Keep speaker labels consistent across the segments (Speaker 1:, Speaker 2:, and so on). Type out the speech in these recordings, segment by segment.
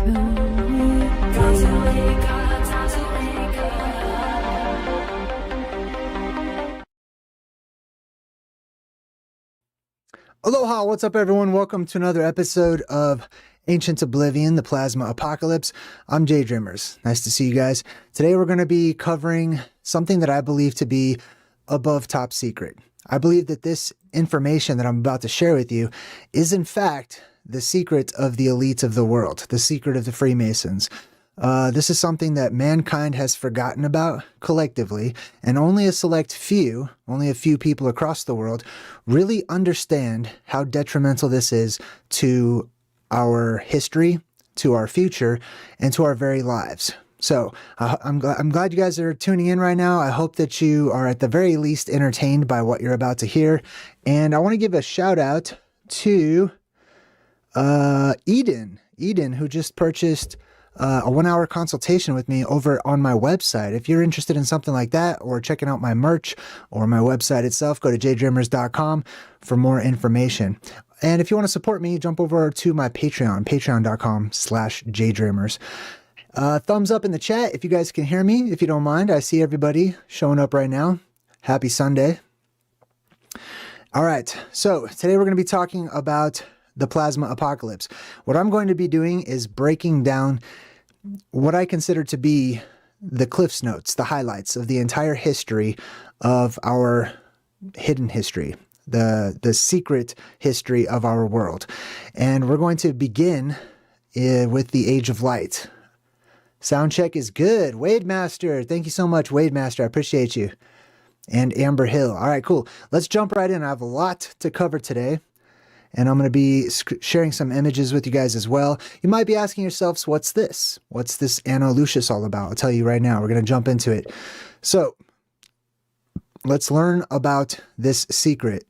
Speaker 1: Aloha, what's up everyone? Welcome to another episode of Ancient Oblivion, the Plasma Apocalypse. I'm JayDreamerZ. Nice to see you guys. Today we're going to be covering something that I believe to be above top secret. I believe that this information that I'm about to share with you is in fact the secret of the elite of the world, the secret of the Freemasons. This is something that mankind has forgotten about collectively, and only a select few, only a few people across the world really understand how detrimental this is to our history, to our future, and to our very lives. So I'm glad you guys are tuning in right now. I hope that you are at the very least entertained by what you're about to hear. And I want to give a shout out to Eden, who just purchased a 1-hour consultation with me over on my website. If you're interested in something like that, or checking out my merch or my website itself, go to JayDreamerZ.com for more information. And if you want to support me, jump over to my Patreon, patreon.com/JayDreamerZ. Thumbs up in the chat if you guys can hear me, if you don't mind. I see everybody showing up right now. Happy Sunday. All right, so today we're going to be talking about the plasma apocalypse. What I'm going to be doing is breaking down what I consider to be the Cliff's Notes, the highlights of the entire history of our hidden history, the secret history of our world. And we're going to begin with the Age of Light. Sound check is good. Wade Master, thank you so much, Wade Master. I appreciate you. And Amber Hill. All right, cool. Let's jump right in. I have a lot to cover today, and I'm going to be sharing some images with you guys as well. You might be asking yourselves, what's this? What's this Anno Lucius all about? I'll tell you right now. We're going to jump into it. So let's learn about this secret.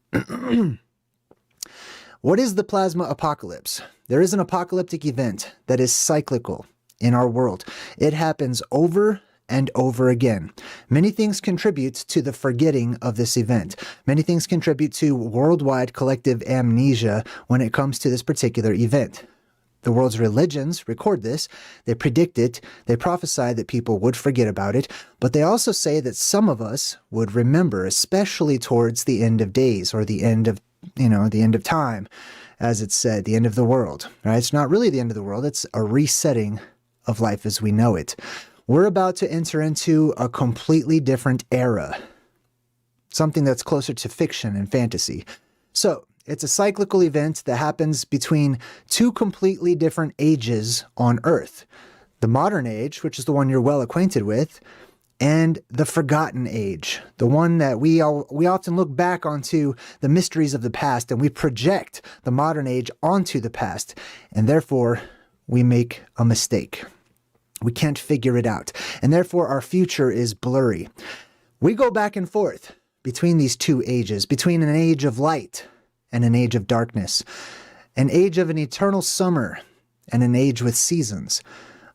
Speaker 1: What is the plasma apocalypse? There is an apocalyptic event that is cyclical in our world. It happens over and over again. Many things contribute to the forgetting of this event. Many things contribute to worldwide collective amnesia when it comes to this particular event. The world's religions record this, they predict it, they prophesy that people would forget about it, but they also say that some of us would remember, especially towards the end of days, or the end of, the end of time, as it's said, the end of the world. Right? It's not really the end of the world, it's a resetting of life as we know it. We're about to enter into a completely different era, something that's closer to fiction and fantasy. So it's a cyclical event that happens between two completely different ages on Earth. The modern age, which is the one you're well acquainted with, and the forgotten age, the one that we often look back onto the mysteries of the past, and we project the modern age onto the past, and therefore we make a mistake. We can't figure it out, and therefore our future is blurry. We go back and forth between these two ages, between an age of light and an age of darkness, an age of an eternal summer and an age with seasons,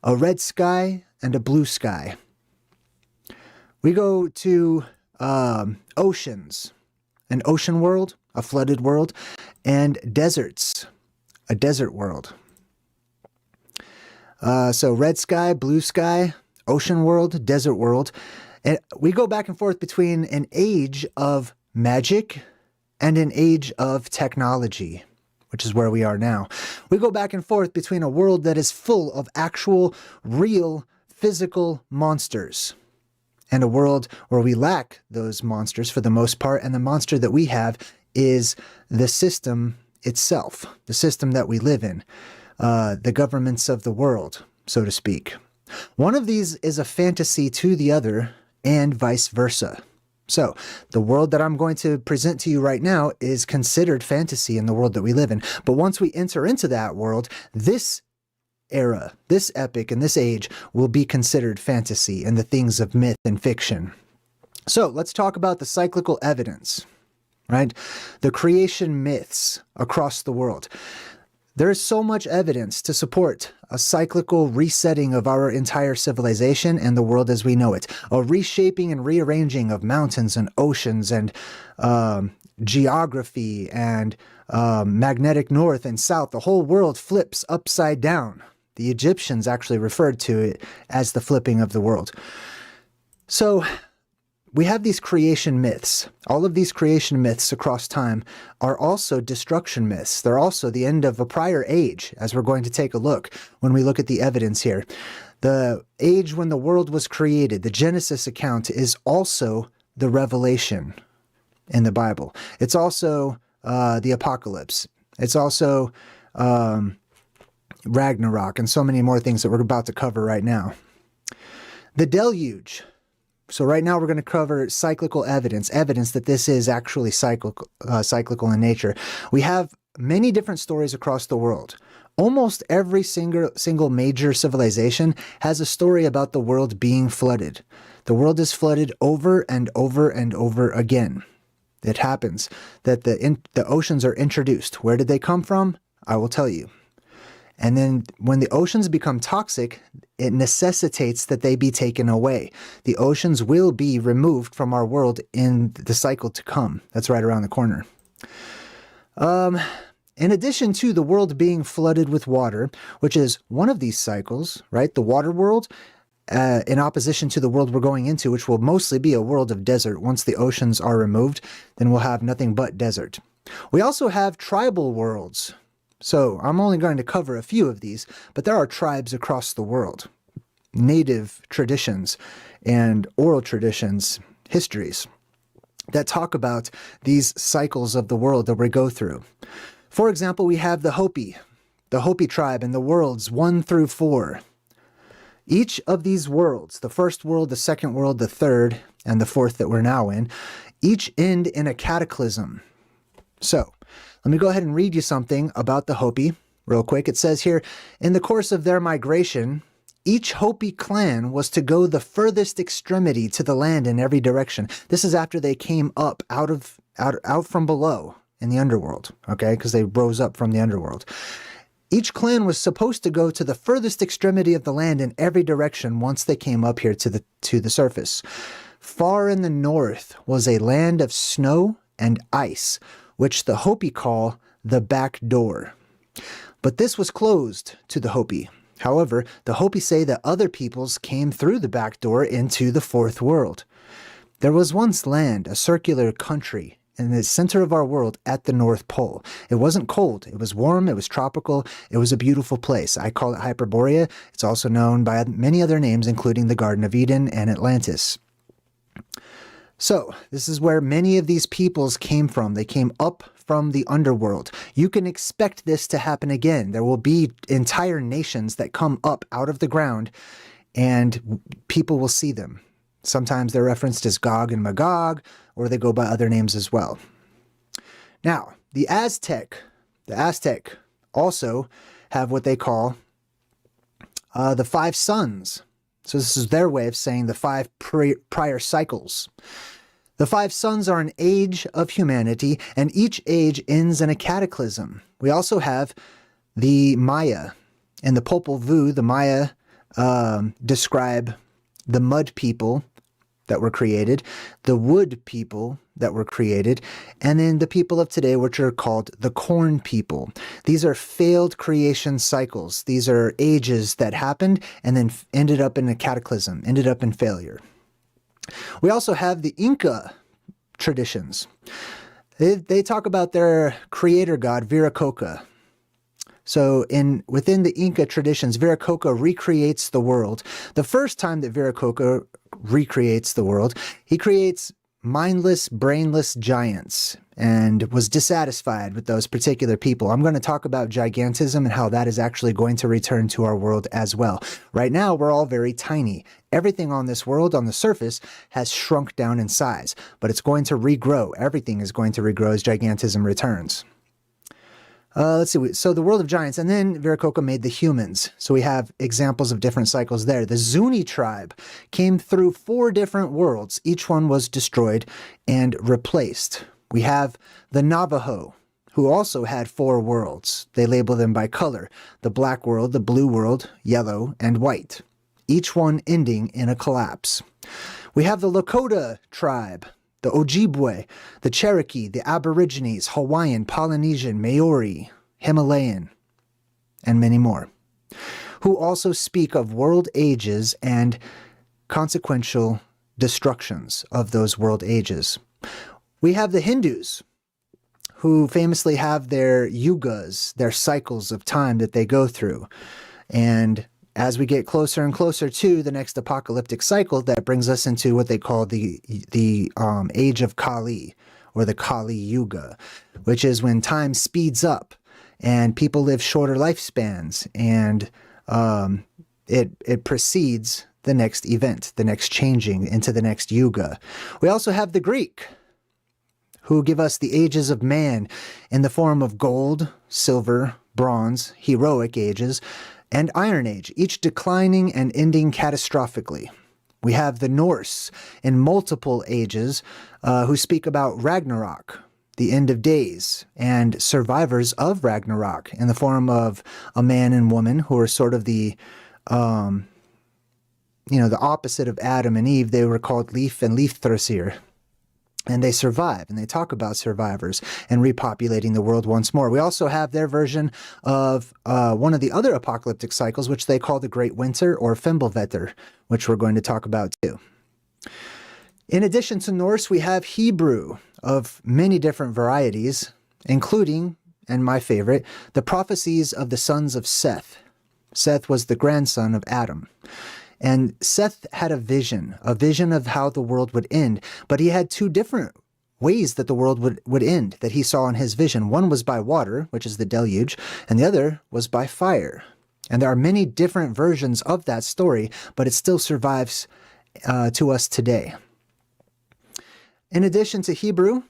Speaker 1: a red sky and a blue sky. We go to oceans, an ocean world, a flooded world, and deserts, a desert world. So red sky, blue sky, ocean world, desert world. And we go back and forth between an age of magic and an age of technology, which is where we are now. We go back and forth between a world that is full of actual, real, physical monsters, and a world where we lack those monsters for the most part, and the monster that we have is the system itself, the system that we live in. The governments of the world, so to speak. One of these is a fantasy to the other, and vice versa. So, the world that I'm going to present to you right now is considered fantasy in the world that we live in. But once we enter into that world, this era, this epic, and this age will be considered fantasy and the things of myth and fiction. So, let's talk about the cyclical evidence, right? The creation myths across the world. There is so much evidence to support a cyclical resetting of our entire civilization and the world as we know it. A reshaping and rearranging of mountains and oceans and geography and magnetic north and south. The whole world flips upside down. The Egyptians actually referred to it as the flipping of the world. So we have these creation myths. All of these creation myths across time are also destruction myths. They're also the end of a prior age, as we're going to take a look when we look at the evidence here. The age when the world was created, the Genesis account, is also the Revelation in the Bible. It's also the Apocalypse. It's also Ragnarok, and so many more things that we're about to cover right now. The Deluge. So right now we're going to cover cyclical evidence that this is actually cyclical in nature. We have many different stories across the world. Almost every single major civilization has a story about the world being flooded. The world is flooded over and over and over again. It happens that the oceans are introduced. Where did they come from? I will tell you. And then when the oceans become toxic, it necessitates that they be taken away. The oceans will be removed from our world in the cycle to come. That's right around the corner. In addition to the world being flooded with water, which is one of these cycles, right? The water world, in opposition to the world we're going into, which will mostly be a world of desert. Once the oceans are removed, then we'll have nothing but desert. We also have tribal worlds. So I'm only going to cover a few of these, but there are tribes across the world, native traditions and oral traditions, histories that talk about these cycles of the world that we go through. For example, we have the Hopi tribe in the worlds 1 through 4. Each of these worlds, the first world, the second world, the third, and the fourth that we're now in, each end in a cataclysm. So, let me go ahead and read you something about the Hopi real quick. It says here, in the course of their migration, each Hopi clan was to go the furthest extremity to the land in every direction. This is after they came up out from below in the underworld, okay? Because they rose up from the underworld. Each clan was supposed to go to the furthest extremity of the land in every direction once they came up here to the surface. Far in the north was a land of snow and ice, which the Hopi call the back door. But this was closed to the Hopi. However, the Hopi say that other peoples came through the back door into the fourth world. There was once land, a circular country, in the center of our world at the North Pole. It wasn't cold. It was warm. It was tropical. It was a beautiful place. I call it Hyperborea. It's also known by many other names, including the Garden of Eden and Atlantis. So, this is where many of these peoples came from. They came up from the underworld. You can expect this to happen again. There will be entire nations that come up out of the ground, and people will see them. Sometimes they're referenced as Gog and Magog, or they go by other names as well. Now, the Aztec also have what they call the 5 suns. So this is their way of saying the 5 prior cycles. The 5 suns are an age of humanity, and each age ends in a cataclysm. We also have the Maya. In the Popol Vuh, the Maya describe the mud people that were created, the wood people that were created, and then the people of today, which are called the corn people. These are failed creation cycles. These are ages that happened and then ended up in a cataclysm, ended up in failure. We also have the Inca traditions. They talk about their creator god, Viracocha. So within the Inca traditions, Viracocha recreates the world. The first time that Viracocha recreates the world, he creates mindless, brainless giants and was dissatisfied with those particular people. I'm going to talk about gigantism and how that is actually going to return to our world as well. Right now, we're all very tiny. Everything on this world, on the surface, has shrunk down in size, but it's going to regrow. Everything is going to regrow as gigantism returns. Let's see. So the world of giants, and then Viracocha made the humans. So we have examples of different cycles there. The Zuni tribe came through 4 different worlds. Each one was destroyed and replaced. We have the Navajo, who also had 4 worlds. They label them by color: the black world, the blue world, yellow, and white, each one ending in a collapse. We have the Lakota tribe, the Ojibwe, the Cherokee, the Aborigines, Hawaiian, Polynesian, Maori, Himalayan, and many more. who also speak of world ages and consequential destructions of those world ages. We have the Hindus, who famously have their yugas, their cycles of time that they go through. And as we get closer and closer to the next apocalyptic cycle, that brings us into what they call the age of Kali, or the Kali Yuga, which is when time speeds up and people live shorter lifespans, and it precedes the next event, the next changing into the next Yuga. We also have the Greek, who give us the ages of man in the form of gold, silver, bronze, heroic ages, and Iron Age, each declining and ending catastrophically. We have the Norse in multiple ages who speak about Ragnarok, the end of days, and survivors of Ragnarok in the form of a man and woman who are sort of the opposite of Adam and Eve. They were called Leif and Leifthrisir. And they survive, and they talk about survivors and repopulating the world once more. We also have their version of one of the other apocalyptic cycles, which they call the Great Winter, or Fimbulvetr, which we're going to talk about too. In addition to Norse, we have Hebrew of many different varieties, including, and my favorite, the prophecies of the sons of Seth. Seth was the grandson of Adam. And Seth had a vision of how the world would end, but he had two different ways that the world would end that he saw in his vision. One was by water, which is the deluge, and the other was by fire. And there are many different versions of that story, but it still survives to us today. In addition to Hebrew,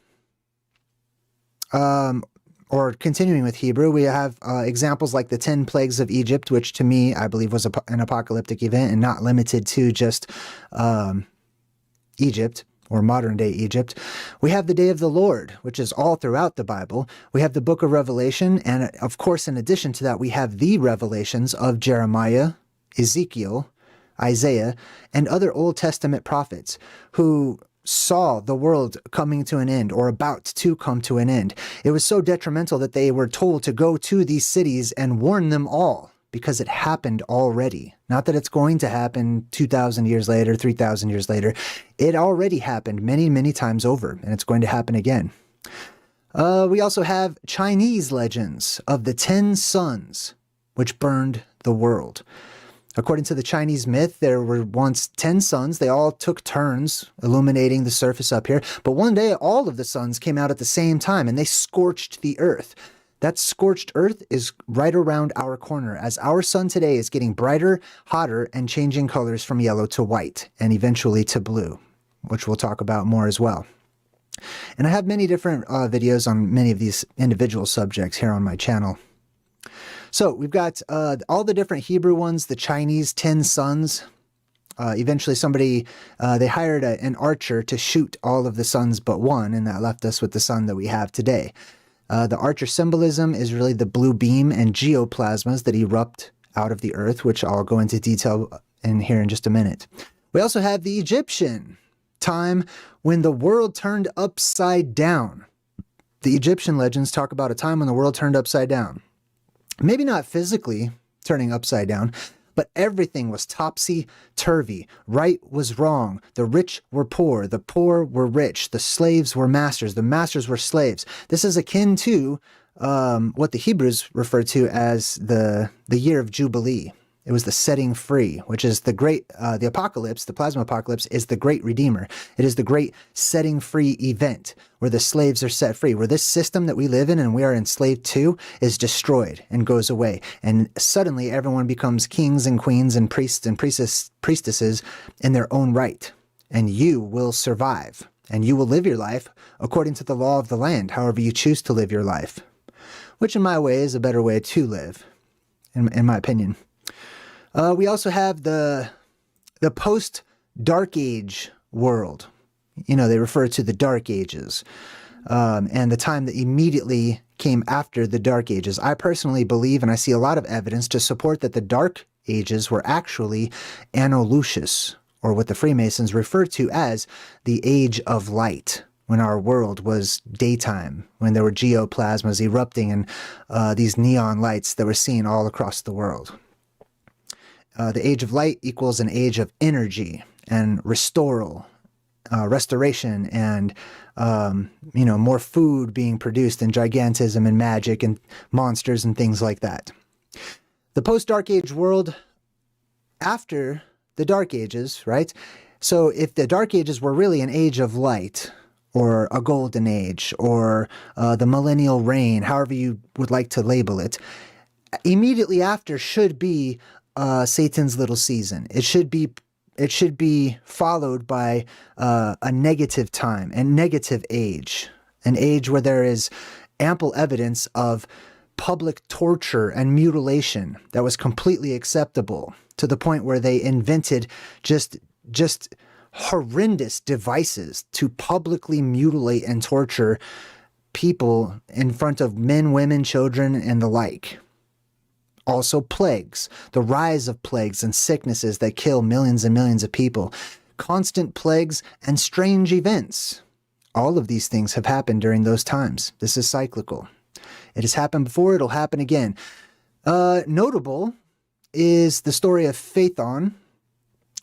Speaker 1: or continuing with Hebrew, we have examples like the 10 plagues of Egypt, which to me, I believe was an apocalyptic event and not limited to just Egypt or modern-day Egypt. We have the Day of the Lord, which is all throughout the Bible. We have the Book of Revelation, and of course, in addition to that, we have the revelations of Jeremiah, Ezekiel, Isaiah, and other Old Testament prophets who saw the world coming to an end or about to come to an end. It was so detrimental that they were told to go to these cities and warn them all because it happened already. Not that it's going to happen 2,000 years later, 3,000 years later. It already happened many, many times over, and it's going to happen again. We also have Chinese legends of the 10 suns which burned the world. According to the Chinese myth, there were once 10 suns. They all took turns illuminating the surface up here. But one day, all of the suns came out at the same time, and they scorched the earth. That scorched earth is right around our corner, as our sun today is getting brighter, hotter, and changing colors from yellow to white, and eventually to blue, which we'll talk about more as well. And I have many different videos on many of these individual subjects here on my channel. So we've got all the different Hebrew ones, the Chinese 10 suns. Eventually they hired an archer to shoot all of the suns but one, and that left us with the sun that we have today. The archer symbolism is really the blue beam and geoplasmas that erupt out of the earth, which I'll go into detail in here in just a minute. We also have the Egyptian time when the world turned upside down. The Egyptian legends talk about a time when the world turned upside down. Maybe not physically turning upside down, but everything was topsy-turvy. Right was wrong. The rich were poor. The poor were rich. The slaves were masters. The masters were slaves. This is akin to what the Hebrews refer to as the year of Jubilee. It was the setting free, which is the great, the apocalypse, the plasma apocalypse is the great redeemer. It is the great setting free event where the slaves are set free, where this system that we live in and we are enslaved to is destroyed and goes away. And suddenly everyone becomes kings and queens and priests and priestesses in their own right. And you will survive and you will live your life according to the law of the land, however you choose to live your life, which in my way is a better way to live, in my opinion. We also have the post-Dark Age world. You know, they refer to the Dark Ages and the time that immediately came after the Dark Ages. I personally believe, and I see a lot of evidence to support that the Dark Ages were actually Anno Lucis, or what the Freemasons refer to as the Age of Light, when our world was daytime, when there were geoplasmas erupting and these neon lights that were seen all across the world. the age of light equals an age of energy and restoration, and more food being produced, and gigantism and magic and monsters and things like that. The post-Dark Age world after the Dark Ages, right? So if the Dark Ages were really an age of light, or a golden age, or the millennial reign, however you would like to label it, immediately after should be Satan's little season. It should be followed by a negative time, a negative age, an age where there is ample evidence of public torture and mutilation that was completely acceptable, to the point where they invented just horrendous devices to publicly mutilate and torture people in front of men, women, children, and the like. Also plagues, the rise of plagues and sicknesses that kill millions and millions of people, constant plagues and strange events. All of these things have happened during those times. This is cyclical. It has happened before, it'll happen again. Notable is the story of Phaethon,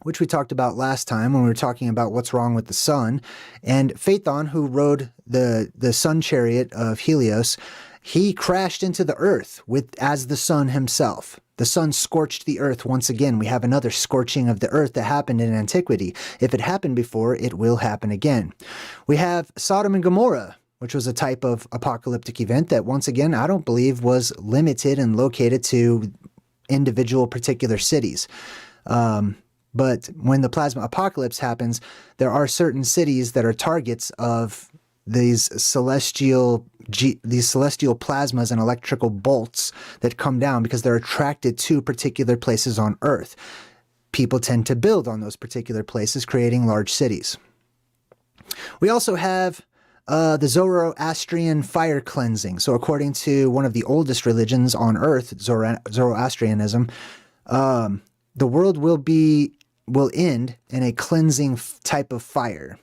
Speaker 1: which we talked about last time when we were talking about what's wrong with the sun. And Phaethon, who rode the sun chariot of Helios, he crashed into the earth as the sun himself. The sun scorched the earth once again. We have another scorching of the earth that happened in antiquity. If it happened before, it will happen again. We have Sodom and Gomorrah, which was a type of apocalyptic event that, once again, I don't believe was limited and located to individual particular cities. But when the plasma apocalypse happens, there are certain cities that are targets of these celestial plasmas and electrical bolts that come down because they're attracted to particular places on Earth. People tend to build on those particular places, creating large cities. We also have the Zoroastrian fire cleansing. So according to one of the oldest religions on Earth, Zoroastrianism, the world will end in a cleansing type of fire,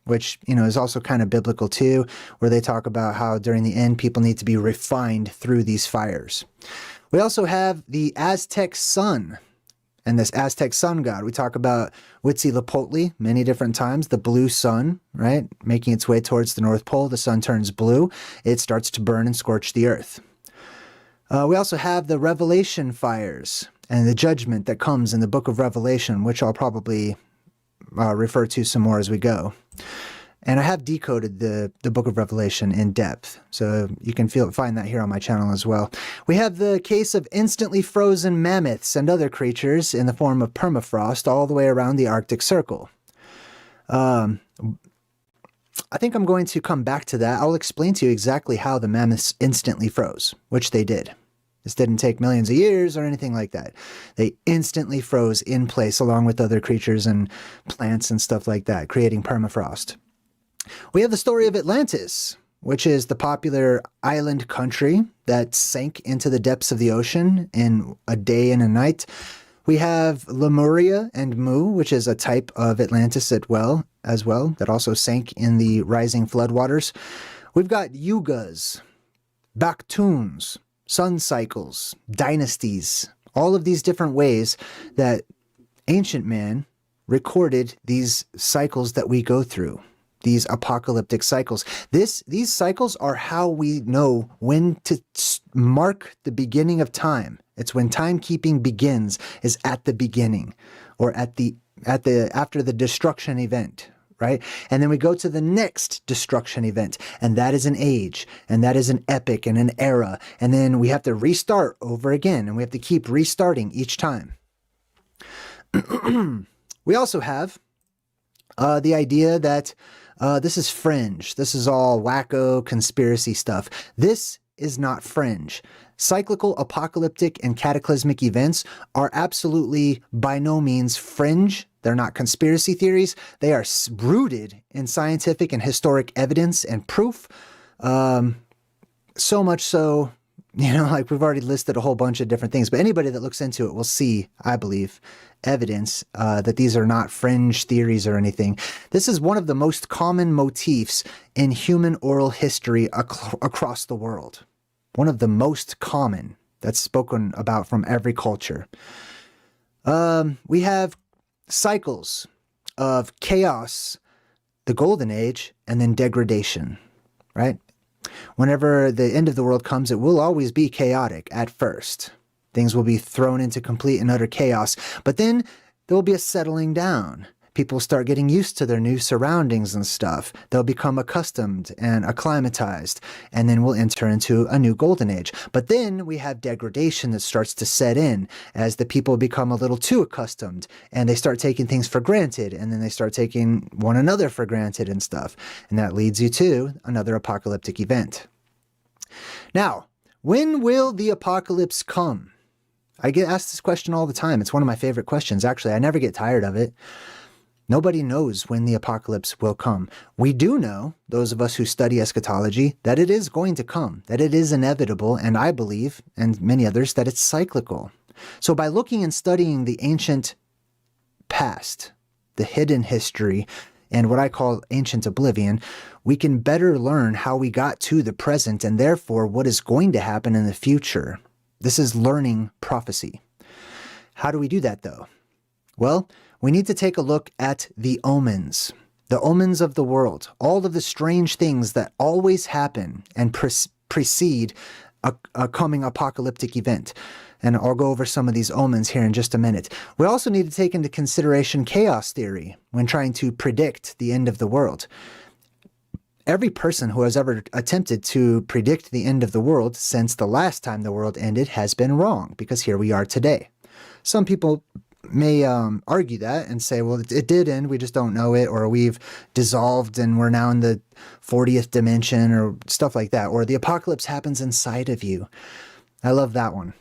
Speaker 1: which, is also kind of biblical too, where they talk about how during the end people need to be refined through these fires. We also have the Aztec sun and this Aztec sun god. We talk about Huitzilopochtli many different times, the blue sun, right? Making its way towards the North Pole, the sun turns blue. It starts to burn and scorch the earth. We also have the Revelation fires and the judgment that comes in the book of Revelation, which I'll probably refer to some more as we go. And I have decoded the book of Revelation in depth, so you can find that here on my channel as well. We have the case of instantly frozen mammoths and other creatures in the form of permafrost all the way around the Arctic Circle. I think I'm going to come back to that. I'll explain to you exactly how the mammoths instantly froze, which they did. This didn't take millions of years or anything like that. They instantly froze in place along with other creatures and plants and stuff like that, creating permafrost. We have the story of Atlantis, which is the popular island country that sank into the depths of the ocean in a day and a night. We have Lemuria and Mu, which is a type of Atlantis as well, that also sank in the rising floodwaters. We've got yugas, Baktuns, sun cycles, dynasties, all of these different ways that ancient man recorded these cycles that we go through, these apocalyptic cycles. These cycles are how we know when to mark the beginning of time. It's when timekeeping begins, is at the beginning, or after the destruction event, right? And then we go to the next destruction event, and that is an age, and that is an epoch and an era. And then we have to restart over again, and we have to keep restarting each time. We also have the idea that this is fringe. This is all wacko conspiracy stuff. This is not fringe. Cyclical, apocalyptic, and cataclysmic events are absolutely by no means fringe. They're not conspiracy theories. They are rooted in scientific and historic evidence and proof. So much so, like we've already listed a whole bunch of different things, but anybody that looks into it will see, I believe, evidence that these are not fringe theories or anything. This is one of the most common motifs in human oral history across the world. One of the most common that's spoken about from every culture. We have cycles of chaos, the golden age, and then degradation, right? Whenever the end of the world comes, it will always be chaotic at first. Things will be thrown into complete and utter chaos, but then there will be a settling down. People start getting used to their new surroundings and stuff. They'll become accustomed and acclimatized, and then we'll enter into a new golden age. But then we have degradation that starts to set in as the people become a little too accustomed, and they start taking things for granted, and then they start taking one another for granted and stuff. And that leads you to another apocalyptic event. Now, when will the apocalypse come? I get asked this question all the time. It's one of my favorite questions. Actually, I never get tired of it. Nobody knows when the apocalypse will come. We do know, those of us who study eschatology, that it is going to come, that it is inevitable, and I believe, and many others, that it's cyclical. So by looking and studying the ancient past, the hidden history, and what I call ancient oblivion, we can better learn how we got to the present and therefore what is going to happen in the future. This is learning prophecy. How do we do that, though? Well, we need to take a look at the omens of the world, all of the strange things that always happen and precede a coming apocalyptic event. And I'll go over some of these omens here in just a minute. We also need to take into consideration chaos theory when trying to predict the end of the world. Every person who has ever attempted to predict the end of the world since the last time the world ended has been wrong, because here we are today. Some people may argue that and say, well, it did end, we just don't know it, or we've dissolved and we're now in the 40th dimension, or stuff like that, or the apocalypse happens inside of you. I love that one.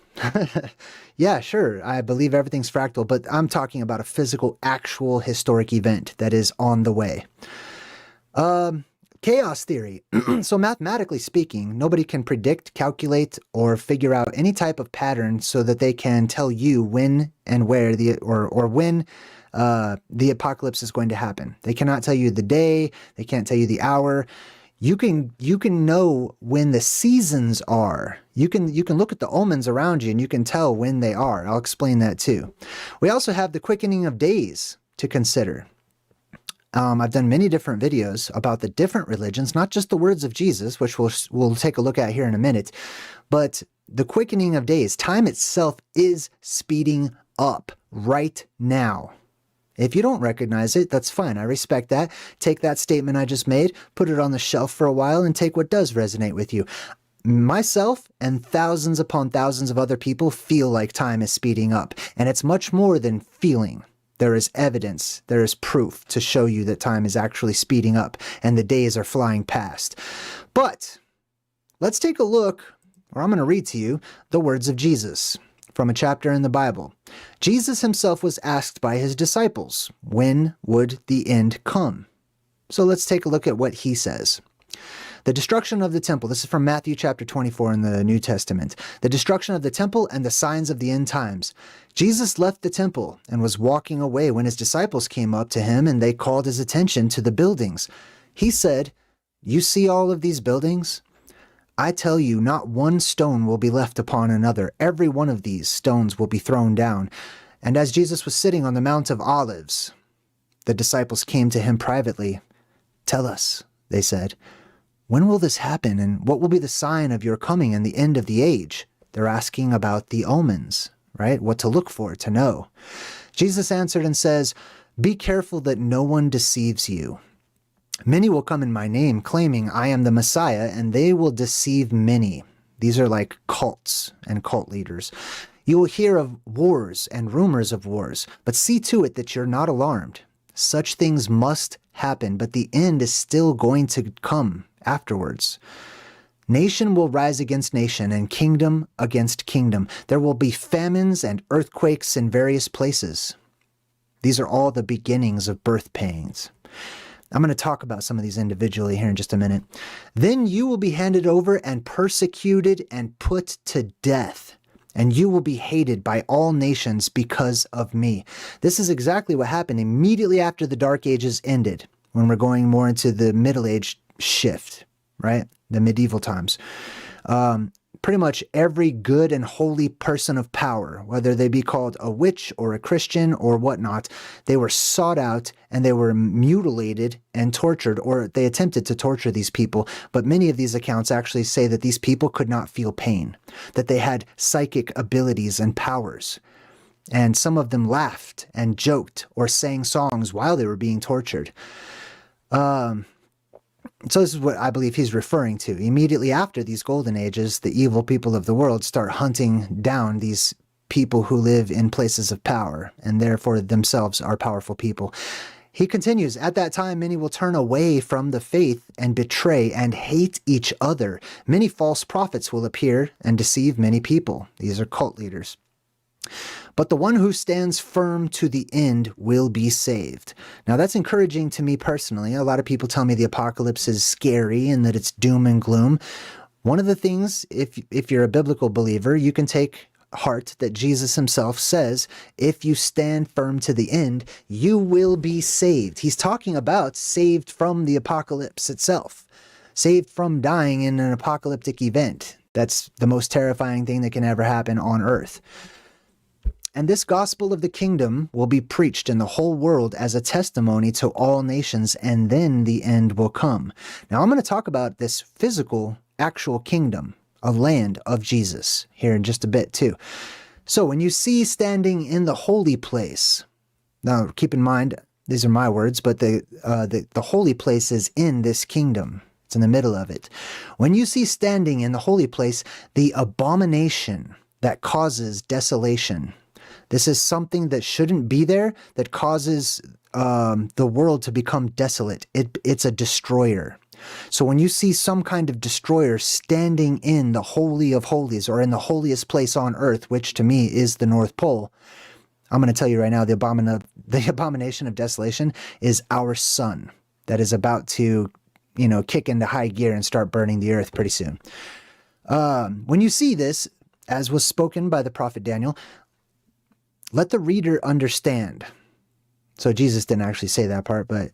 Speaker 1: Yeah, sure, I believe everything's fractal, but I'm talking about a physical, actual, historic event that is on the way. Chaos theory. So mathematically speaking, nobody can predict, calculate, or figure out any type of pattern so that they can tell you when and where when the apocalypse is going to happen. They cannot tell you the day. They can't tell you the hour. You can know when the seasons are. You can look at the omens around you and you can tell when they are. I'll explain that too. We also have the quickening of days to consider. I've done many different videos about the different religions, not just the words of Jesus, which we'll take a look at here in a minute, but the quickening of days. Time itself is speeding up right now. If you don't recognize it, that's fine. I respect that. Take that statement I just made, put it on the shelf for a while, and take what does resonate with you. Myself and thousands upon thousands of other people feel like time is speeding up, and it's much more than feeling. There is evidence, there is proof to show you that time is actually speeding up and the days are flying past. But let's take a look, or I'm going to read to you the words of Jesus from a chapter in the Bible. Jesus himself was asked by his disciples, when would the end come? So let's take a look at what he says. The destruction of the temple. This is from Matthew chapter 24 in the New Testament. The destruction of the temple and the signs of the end times. Jesus left the temple and was walking away when his disciples came up to him and they called his attention to the buildings. He said, "You see all of these buildings? I tell you, not one stone will be left upon another. Every one of these stones will be thrown down." And as Jesus was sitting on the Mount of Olives, the disciples came to him privately. "Tell us," they said, "when will this happen, and what will be the sign of your coming and the end of the age?" They're asking about the omens, right? What to look for, to know. Jesus answered and says, "Be careful that no one deceives you. Many will come in my name, claiming I am the Messiah, and they will deceive many." These are like cults and cult leaders. "You will hear of wars and rumors of wars, but see to it that you're not alarmed. Such things must happen, but the end is still going to come afterwards. Nation will rise against nation and kingdom against kingdom. There will be famines and earthquakes in various places." These are all the beginnings of birth pains. I'm going to talk about some of these individually here in just a minute. "Then you will be handed over and persecuted and put to death, and you will be hated by all nations because of me." This is exactly what happened immediately after the Dark Ages ended, when we're going more into the Middle Age shift, right? The medieval times. pretty much every good and holy person of power, whether they be called a witch or a Christian or whatnot, they were sought out and they were mutilated and tortured, or they attempted to torture these people. But many of these accounts actually say that these people could not feel pain, that they had psychic abilities and powers. And some of them laughed and joked or sang songs while they were being tortured. So this is what I believe he's referring to. Immediately after these golden ages, the evil people of the world start hunting down these people who live in places of power and therefore themselves are powerful people. He continues, at that time, many will turn away from the faith and betray and hate each other. Many false prophets will appear and deceive many people. These are cult leaders. But the one who stands firm to the end will be saved. Now that's encouraging to me personally. A lot of people tell me the apocalypse is scary and that it's doom and gloom. One of the things, if you're a biblical believer, you can take heart that Jesus himself says, if you stand firm to the end, you will be saved. He's talking about saved from the apocalypse itself, saved from dying in an apocalyptic event. That's the most terrifying thing that can ever happen on earth. And this gospel of the kingdom will be preached in the whole world as a testimony to all nations, and then the end will come. Now I'm going to talk about this physical, actual kingdom, a land of Jesus, here in just a bit too. So when you see standing in the holy place, now keep in mind, these are my words, but the holy place is in this kingdom. It's in the middle of it. When you see standing in the holy place, the abomination that causes desolation. This is something that shouldn't be there, that causes the world to become desolate. It's a destroyer. So when you see some kind of destroyer standing in the Holy of Holies or in the holiest place on earth, which to me is the North Pole, I'm going to tell you right now, the abomination of desolation is our sun that is about to, kick into high gear and start burning the earth pretty soon. When you see this, as was spoken by the prophet Daniel, let the reader understand. So Jesus didn't actually say that part, but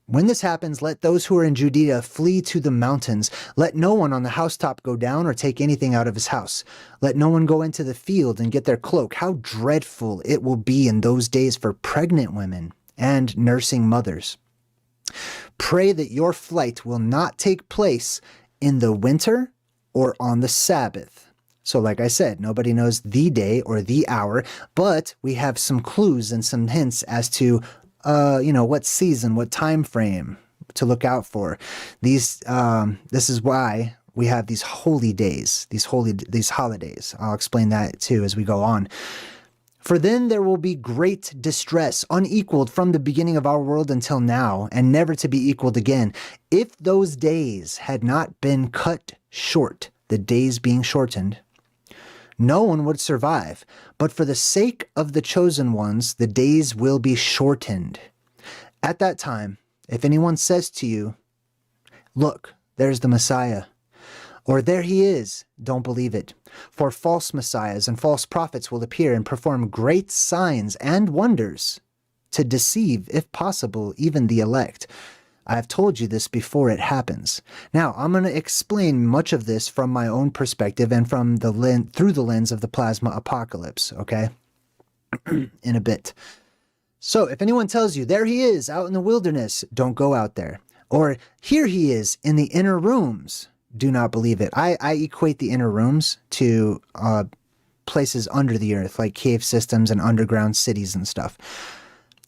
Speaker 1: when this happens, let those who are in Judea flee to the mountains. Let no one on the housetop go down or take anything out of his house. Let no one go into the field and get their cloak. How dreadful it will be in those days for pregnant women and nursing mothers. Pray that your flight will not take place in the winter or on the Sabbath. So like I said, nobody knows the day or the hour, but we have some clues and some hints as to, what season, what time frame to look out for. This is why we have these holy days, these holidays. I'll explain that too as we go on. For then there will be great distress, unequaled from the beginning of our world until now, and never to be equaled again. If those days had not been cut short, the days being shortened, no one would survive, but for the sake of the chosen ones, the days will be shortened. At that time, if anyone says to you, look, there's the Messiah, or there he is, don't believe it. For false messiahs and false prophets will appear and perform great signs and wonders to deceive, if possible, even the elect. I have told you this before it happens. Now, I'm going to explain much of this from my own perspective and from through the lens of the plasma apocalypse, okay? In a bit. So, if anyone tells you, there he is out in the wilderness, don't go out there. Or, here he is in the inner rooms, do not believe it. I equate the inner rooms to places under the earth, like cave systems and underground cities and stuff.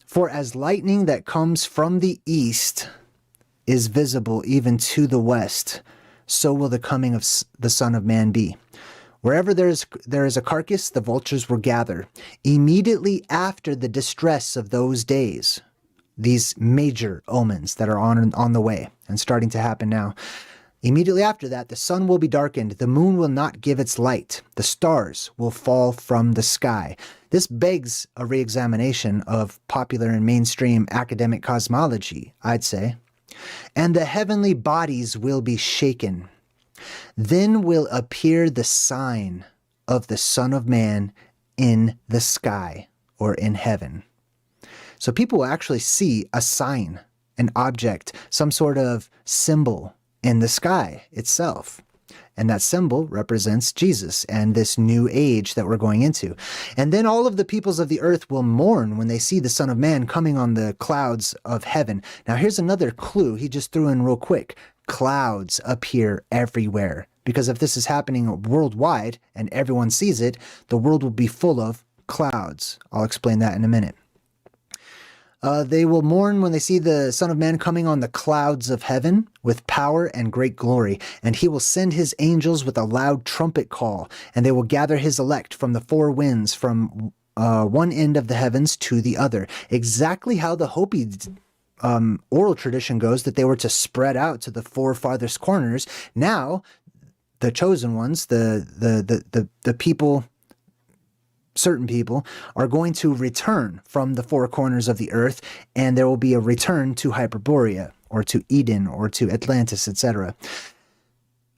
Speaker 1: For as lightning that comes from the east is visible even to the west, so will the coming of the Son of Man be. Wherever there is a carcass, the vultures will gather. Immediately after the distress of those days, these major omens that are on the way and starting to happen now, immediately after that, the sun will be darkened, the moon will not give its light, the stars will fall from the sky. This begs a re-examination of popular and mainstream academic cosmology, I'd say. And the heavenly bodies will be shaken. Then will appear the sign of the Son of Man in the sky or in heaven. So people will actually see a sign, an object, some sort of symbol in the sky itself. And that symbol represents Jesus and this new age that we're going into. And then all of the peoples of the earth will mourn when they see the Son of Man coming on the clouds of heaven. Now, here's another clue he just threw in real quick. Clouds appear everywhere. Because if this is happening worldwide and everyone sees it, the world will be full of clouds. I'll explain that in a minute. They will mourn when they see the Son of Man coming on the clouds of heaven with power and great glory. And he will send his angels with a loud trumpet call, and they will gather his elect from the four winds, from one end of the heavens to the other. Exactly how the Hopi oral tradition goes, that they were to spread out to the four farthest corners. Now, the chosen ones, the people, certain people, are going to return from the four corners of the earth, and there will be a return to Hyperborea, or to Eden, or to Atlantis, etc.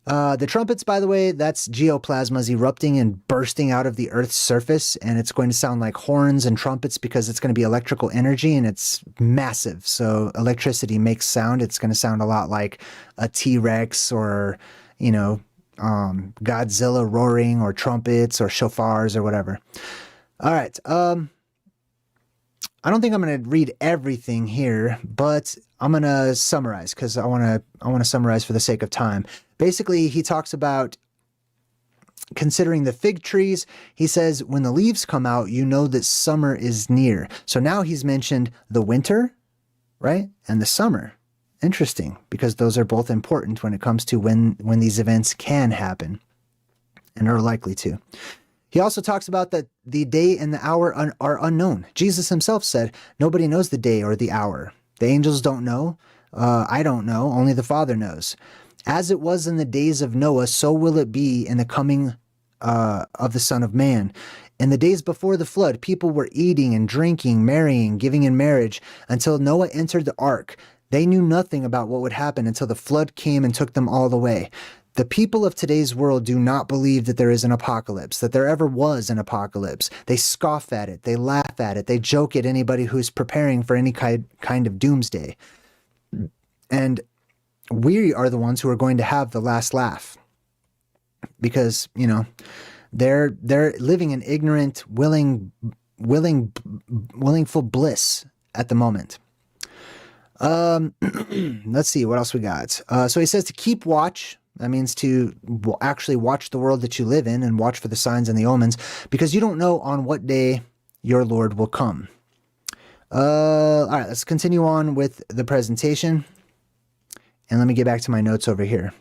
Speaker 1: The trumpets, by the way, that's geoplasmas erupting and bursting out of the earth's surface, and it's going to sound like horns and trumpets because it's going to be electrical energy, and it's massive. So electricity makes sound. It's going to sound a lot like a T-Rex, or, you know, Godzilla roaring, or trumpets, or shofars, or whatever. All right. I don't think I'm going to read everything here, but I'm going to summarize, because I want to summarize for the sake of time. Basically, he talks about considering the fig trees. He says, when the leaves come out, you know that summer is near. So now he's mentioned the winter, right? And the summer. Interesting, because those are both important when it comes to when these events can happen and are likely to. He also talks about that the day and the hour are unknown. Jesus himself said, nobody knows the day or the hour. The angels don't know. I don't know. Only the Father knows. As it was in the days of Noah, so will it be in the coming of the Son of Man. In the days before the flood, people were eating and drinking, marrying, giving in marriage, until Noah entered the ark. They knew nothing about what would happen until the flood came and took them all away. The people of today's world do not believe that there is an apocalypse, that there ever was an apocalypse. They scoff at it, they laugh at it, they joke at anybody who's preparing for any kind of doomsday. And we are the ones who are going to have the last laugh. Because, you know, they're living in ignorant, willingful bliss at the moment. Let's see what else we got. So he says to keep watch. That means to actually watch the world that you live in and watch for the signs and the omens, because you don't know on what day your Lord will come. All right, let's continue on with the presentation. And let me get back to my notes over here.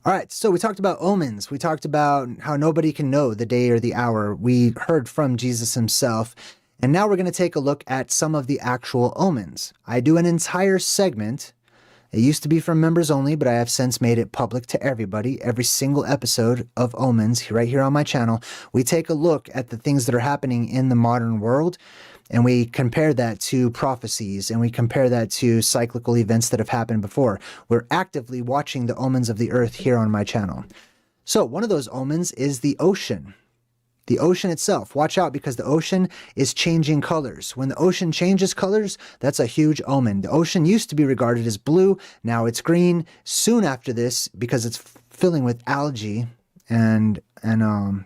Speaker 1: All right, so we talked about omens. We talked about how nobody can know the day or the hour. We heard from Jesus himself. And now we're going to take a look at some of the actual omens. I do an entire segment. It used to be for members only, but I have since made it public to everybody. Every single episode of Omens, right here on my channel, we take a look at the things that are happening in the modern world, and we compare that to prophecies, and we compare that to cyclical events that have happened before. We're actively watching the omens of the earth here on my channel. So one of those omens is the ocean. The ocean itself. Watch out, because the ocean is changing colors. When the ocean changes colors, that's a huge omen. The ocean used to be regarded as blue. Now it's green. Soon after this, because it's filling with algae and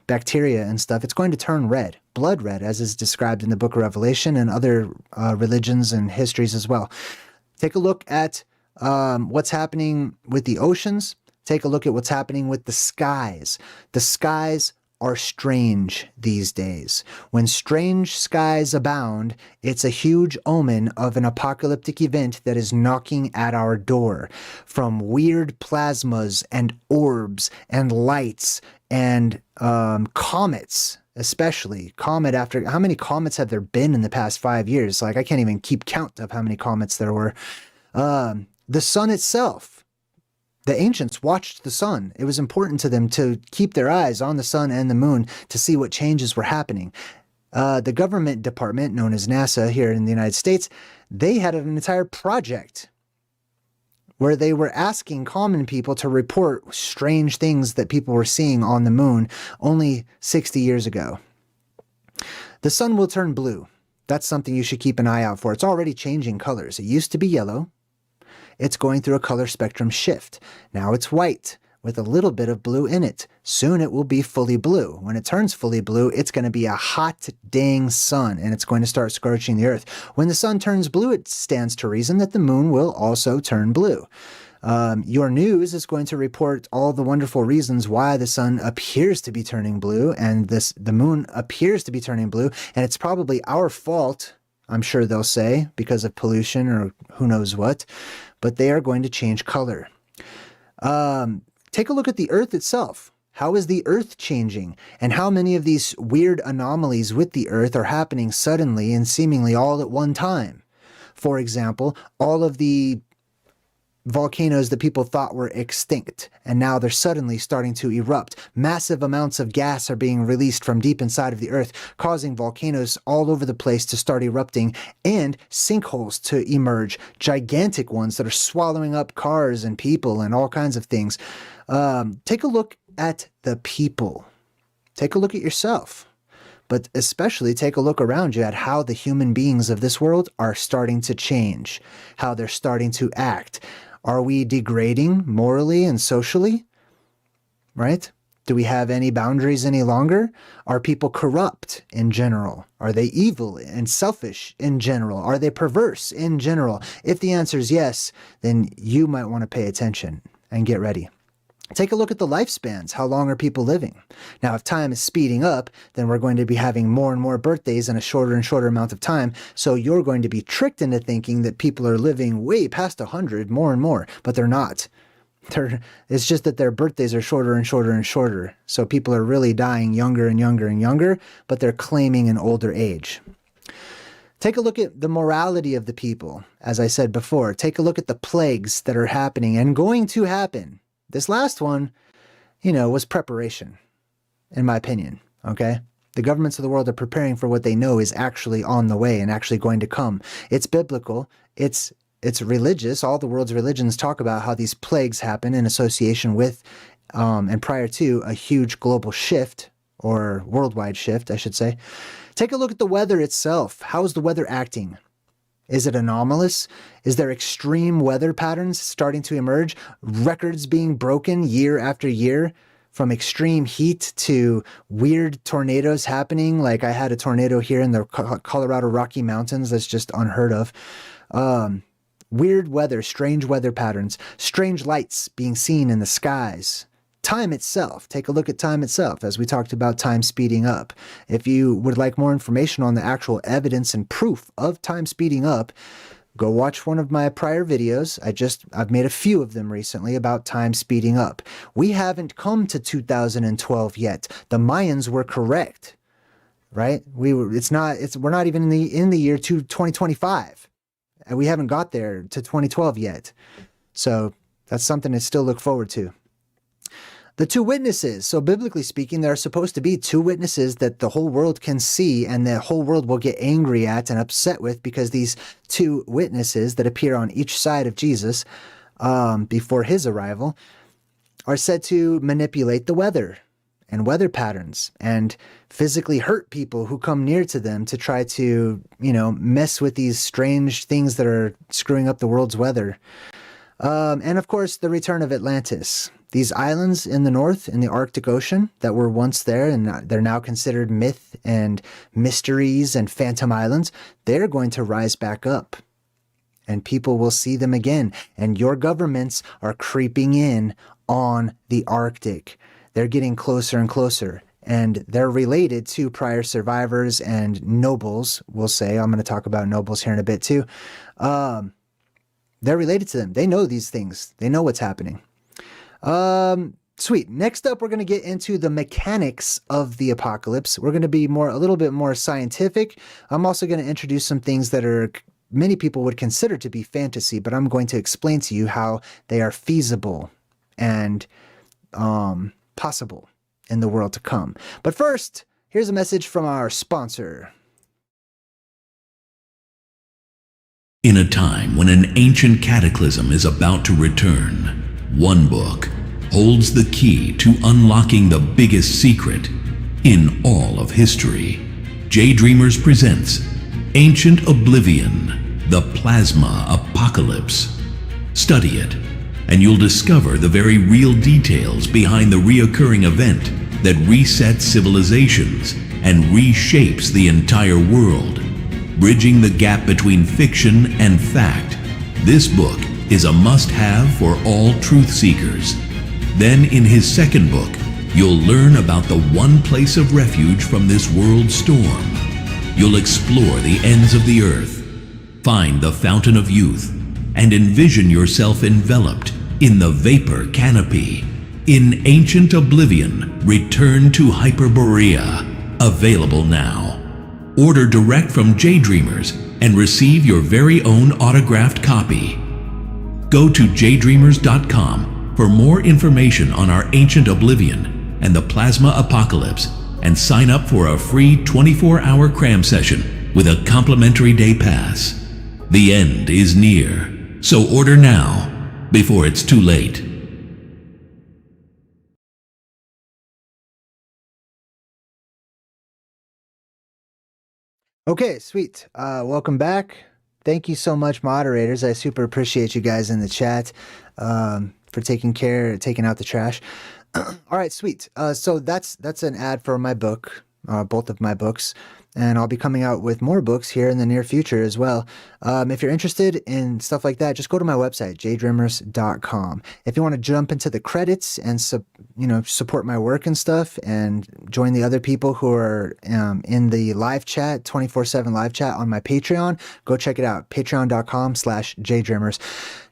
Speaker 1: bacteria and stuff, it's going to turn red, blood red, as is described in the book of Revelation and other religions and histories as well. Take a look at what's happening with the oceans. Take a look at what's happening with the skies. The skies are strange these days. When strange skies abound, it's a huge omen of an apocalyptic event that is knocking at our door. From weird plasmas and orbs and lights and comets, especially. Comet after... How many comets have there been in the past 5 years? Like, I can't even keep count of how many comets there were. The sun itself. The ancients watched the sun. It was important to them to keep their eyes on the sun and the moon to see what changes were happening. The government department, known as NASA here in the United States, they had an entire project where they were asking common people to report strange things that people were seeing on the moon only 60 years ago. The sun will turn blue. That's something you should keep an eye out for. It's already changing colors. It used to be yellow. it's going through a color spectrum shift. Now it's white with a little bit of blue in it. Soon it will be fully blue. When it turns fully blue, it's going to be a hot dang sun, and it's going to start scorching the earth. When the sun turns blue, it stands to reason that the moon will also turn blue. Your news is going to report all the wonderful reasons why the sun appears to be turning blue and the moon appears to be turning blue, and it's probably our fault, I'm sure they'll say, because of pollution or who knows what, but they are going to change color. Take a look at the earth itself. How is the earth changing? And how many of these weird anomalies with the earth are happening suddenly and seemingly all at one time? For example, all of the volcanoes that people thought were extinct, and now they're suddenly starting to erupt. Massive amounts of gas are being released from deep inside of the earth, causing volcanoes all over the place to start erupting, and sinkholes to emerge, gigantic ones that are swallowing up cars and people and all kinds of things. Take a look at the people. Take a look at yourself. But especially take a look around you at how the human beings of this world are starting to change, how they're starting to act. Are we degrading morally and socially? Right? Do we have any boundaries any longer? Are people corrupt in general? Are they evil and selfish in general? Are they perverse in general? If the answer is yes, then you might want to pay attention and get ready. Take a look at the lifespans. How long are people living? Now, if time is speeding up, then we're going to be having more and more birthdays in a shorter and shorter amount of time. So you're going to be tricked into thinking that people are living way past 100, more and more, but they're not. It's just that their birthdays are shorter and shorter and shorter. So people are really dying younger and younger and younger, but they're claiming an older age. Take a look at the morality of the people. As I said before, take a look at the plagues that are happening and going to happen. This last one, was preparation, in my opinion, okay? The governments of the world are preparing for what they know is actually on the way and actually going to come. It's biblical. It's religious. All the world's religions talk about how these plagues happen in association with and prior to a huge global shift, or worldwide shift, I should say. Take a look at the weather itself. How is the weather acting? Is it anomalous? Is there extreme weather patterns starting to emerge? Records being broken year after year, from extreme heat to weird tornadoes happening. Like I had a tornado here in the Colorado Rocky Mountains that's just unheard of. Weird weather, strange weather patterns, strange lights being seen in the skies. Time itself. Take a look at time itself, as we talked about time speeding up. If you would like more information on the actual evidence and proof of time speeding up, go watch one of my prior videos. I've made a few of them recently about time speeding up. We haven't come to 2012 yet. The Mayans were correct, right? We're not even in the year 2025. And we haven't got there to 2012 yet. So that's something to still look forward to. The two witnesses. So biblically speaking, there are supposed to be two witnesses that the whole world can see and the whole world will get angry at and upset with, because these two witnesses that appear on each side of Jesus before his arrival are said to manipulate the weather and weather patterns and physically hurt people who come near to them to try to, mess with these strange things that are screwing up the world's weather. And of course, the return of Atlantis. These islands in the north, in the Arctic Ocean, that were once there and they're now considered myth and mysteries and phantom islands, they're going to rise back up. And people will see them again. And your governments are creeping in on the Arctic. They're getting closer and closer. And they're related to prior survivors and nobles, we'll say. I'm going to talk about nobles here in a bit too. They're related to them. They know these things. They know what's happening. Sweet. Next up, we're going to get into the mechanics of the apocalypse. We're going to be a little bit more scientific. I'm also going to introduce some things that many people would consider to be fantasy, but I'm going to explain to you how they are feasible and possible in the world to come. But first, here's a message from our sponsor.
Speaker 2: In a time when an ancient cataclysm is about to return, one book holds the key to unlocking the biggest secret in all of history. JayDreamerZ presents Ancient Oblivion, the Plasma Apocalypse. Study it, and you'll discover the very real details behind the reoccurring event that resets civilizations and reshapes the entire world. Bridging the gap between fiction and fact, this book is a must-have for all truth seekers. Then in his second book, you'll learn about the one place of refuge from this world storm. You'll explore the ends of the earth, find the fountain of youth, and envision yourself enveloped in the vapor canopy. In Ancient Oblivion, Return to Hyperborea, available now. Order direct from JayDreamerZ and receive your very own autographed copy. Go to JayDreamerZ.com for more information on our Ancient Oblivion and the Plasma Apocalypse, and sign up for a free 24-hour cram session with a complimentary day pass. The end is near, so order now before it's too late.
Speaker 1: Okay, sweet. Welcome back. Thank you so much, moderators. I super appreciate you guys in the chat for taking out the trash. All right, sweet. So that's an ad for my book, both of my books, and I'll be coming out with more books here in the near future as well. If you're interested in stuff like that, just go to my website, JayDreamerZ.com. If you want to jump into the credits and support my work and stuff, and join the other people who are in the live chat, 24/7 live chat on my Patreon, go check it out, patreon.com/JayDreamerZ.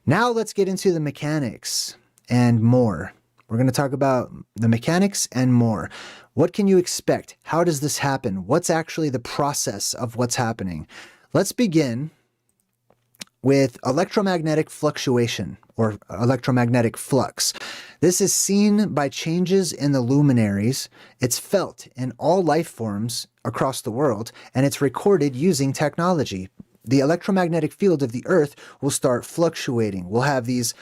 Speaker 1: Now let's get into the mechanics and more. We're going to talk about the mechanics and more. What can you expect? How does this happen? What's actually the process of what's happening? Let's begin with electromagnetic fluctuation or electromagnetic flux. This is seen by changes in the luminaries. It's felt in all life forms across the world, and it's recorded using technology. The electromagnetic field of the Earth will start fluctuating. We'll have these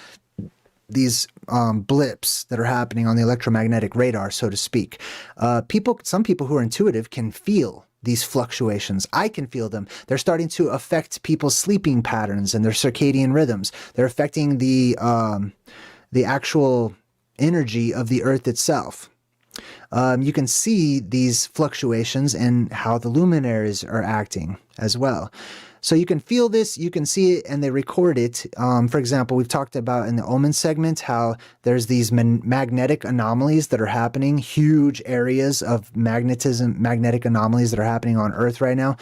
Speaker 1: blips that are happening on the electromagnetic radar, so to speak. Some people who are intuitive can feel these fluctuations. I can feel them. They're starting to affect people's sleeping patterns and their circadian rhythms. They're affecting the actual energy of the Earth itself. You can see these fluctuations and how the luminaries are acting as well. So you can feel this, you can see it, and they record it. For example, we've talked about in the omens segment how there's these magnetic anomalies that are happening, huge areas of magnetic anomalies that are happening on Earth right now.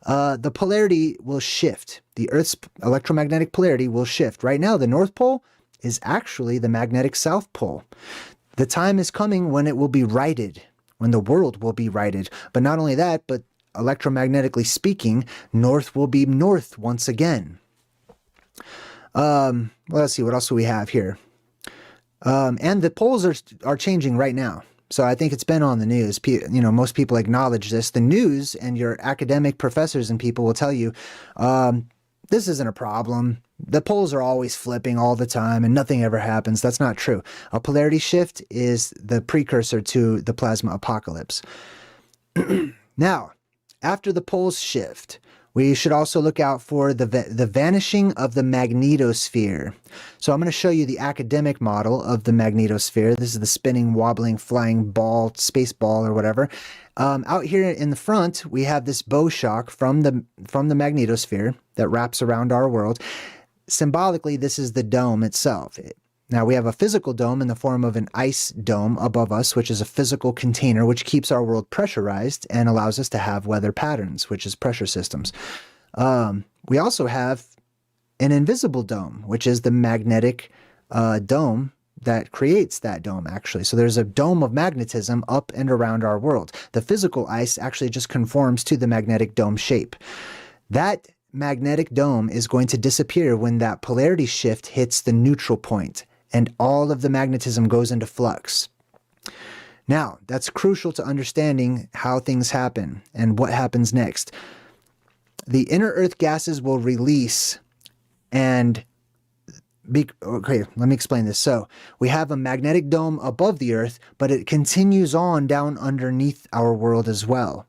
Speaker 1: The polarity will shift. The Earth's electromagnetic polarity will shift. Right now, the North Pole is actually the magnetic South Pole. The time is coming when it will be righted, when the world will be righted. But not only that, but electromagnetically speaking, north will be north once again. Let's see, what else do we have here? And the poles are changing right now. So I think it's been on the news. Most people acknowledge this. The news and your academic professors and people will tell you, this isn't a problem. The poles are always flipping all the time and nothing ever happens. That's not true. A polarity shift is the precursor to the plasma apocalypse. Now, after the poles shift, we should also look out for the vanishing of the magnetosphere. So I'm going to show you the academic model of the magnetosphere. This is the spinning, wobbling, flying ball, space ball, or whatever. Out here in the front, we have this bow shock from the magnetosphere that wraps around our world. Symbolically, this is the dome itself. Now, we have a physical dome in the form of an ice dome above us, which is a physical container which keeps our world pressurized and allows us to have weather patterns, which is pressure systems. We also have an invisible dome, which is the magnetic dome that creates that dome, actually. So there's a dome of magnetism up and around our world. The physical ice actually just conforms to the magnetic dome shape. That magnetic dome is going to disappear when that polarity shift hits the neutral point, and all of the magnetism goes into flux. Now, that's crucial to understanding how things happen and what happens next. The inner Earth gases will release and okay, let me explain this. So we have a magnetic dome above the Earth, but it continues on down underneath our world as well.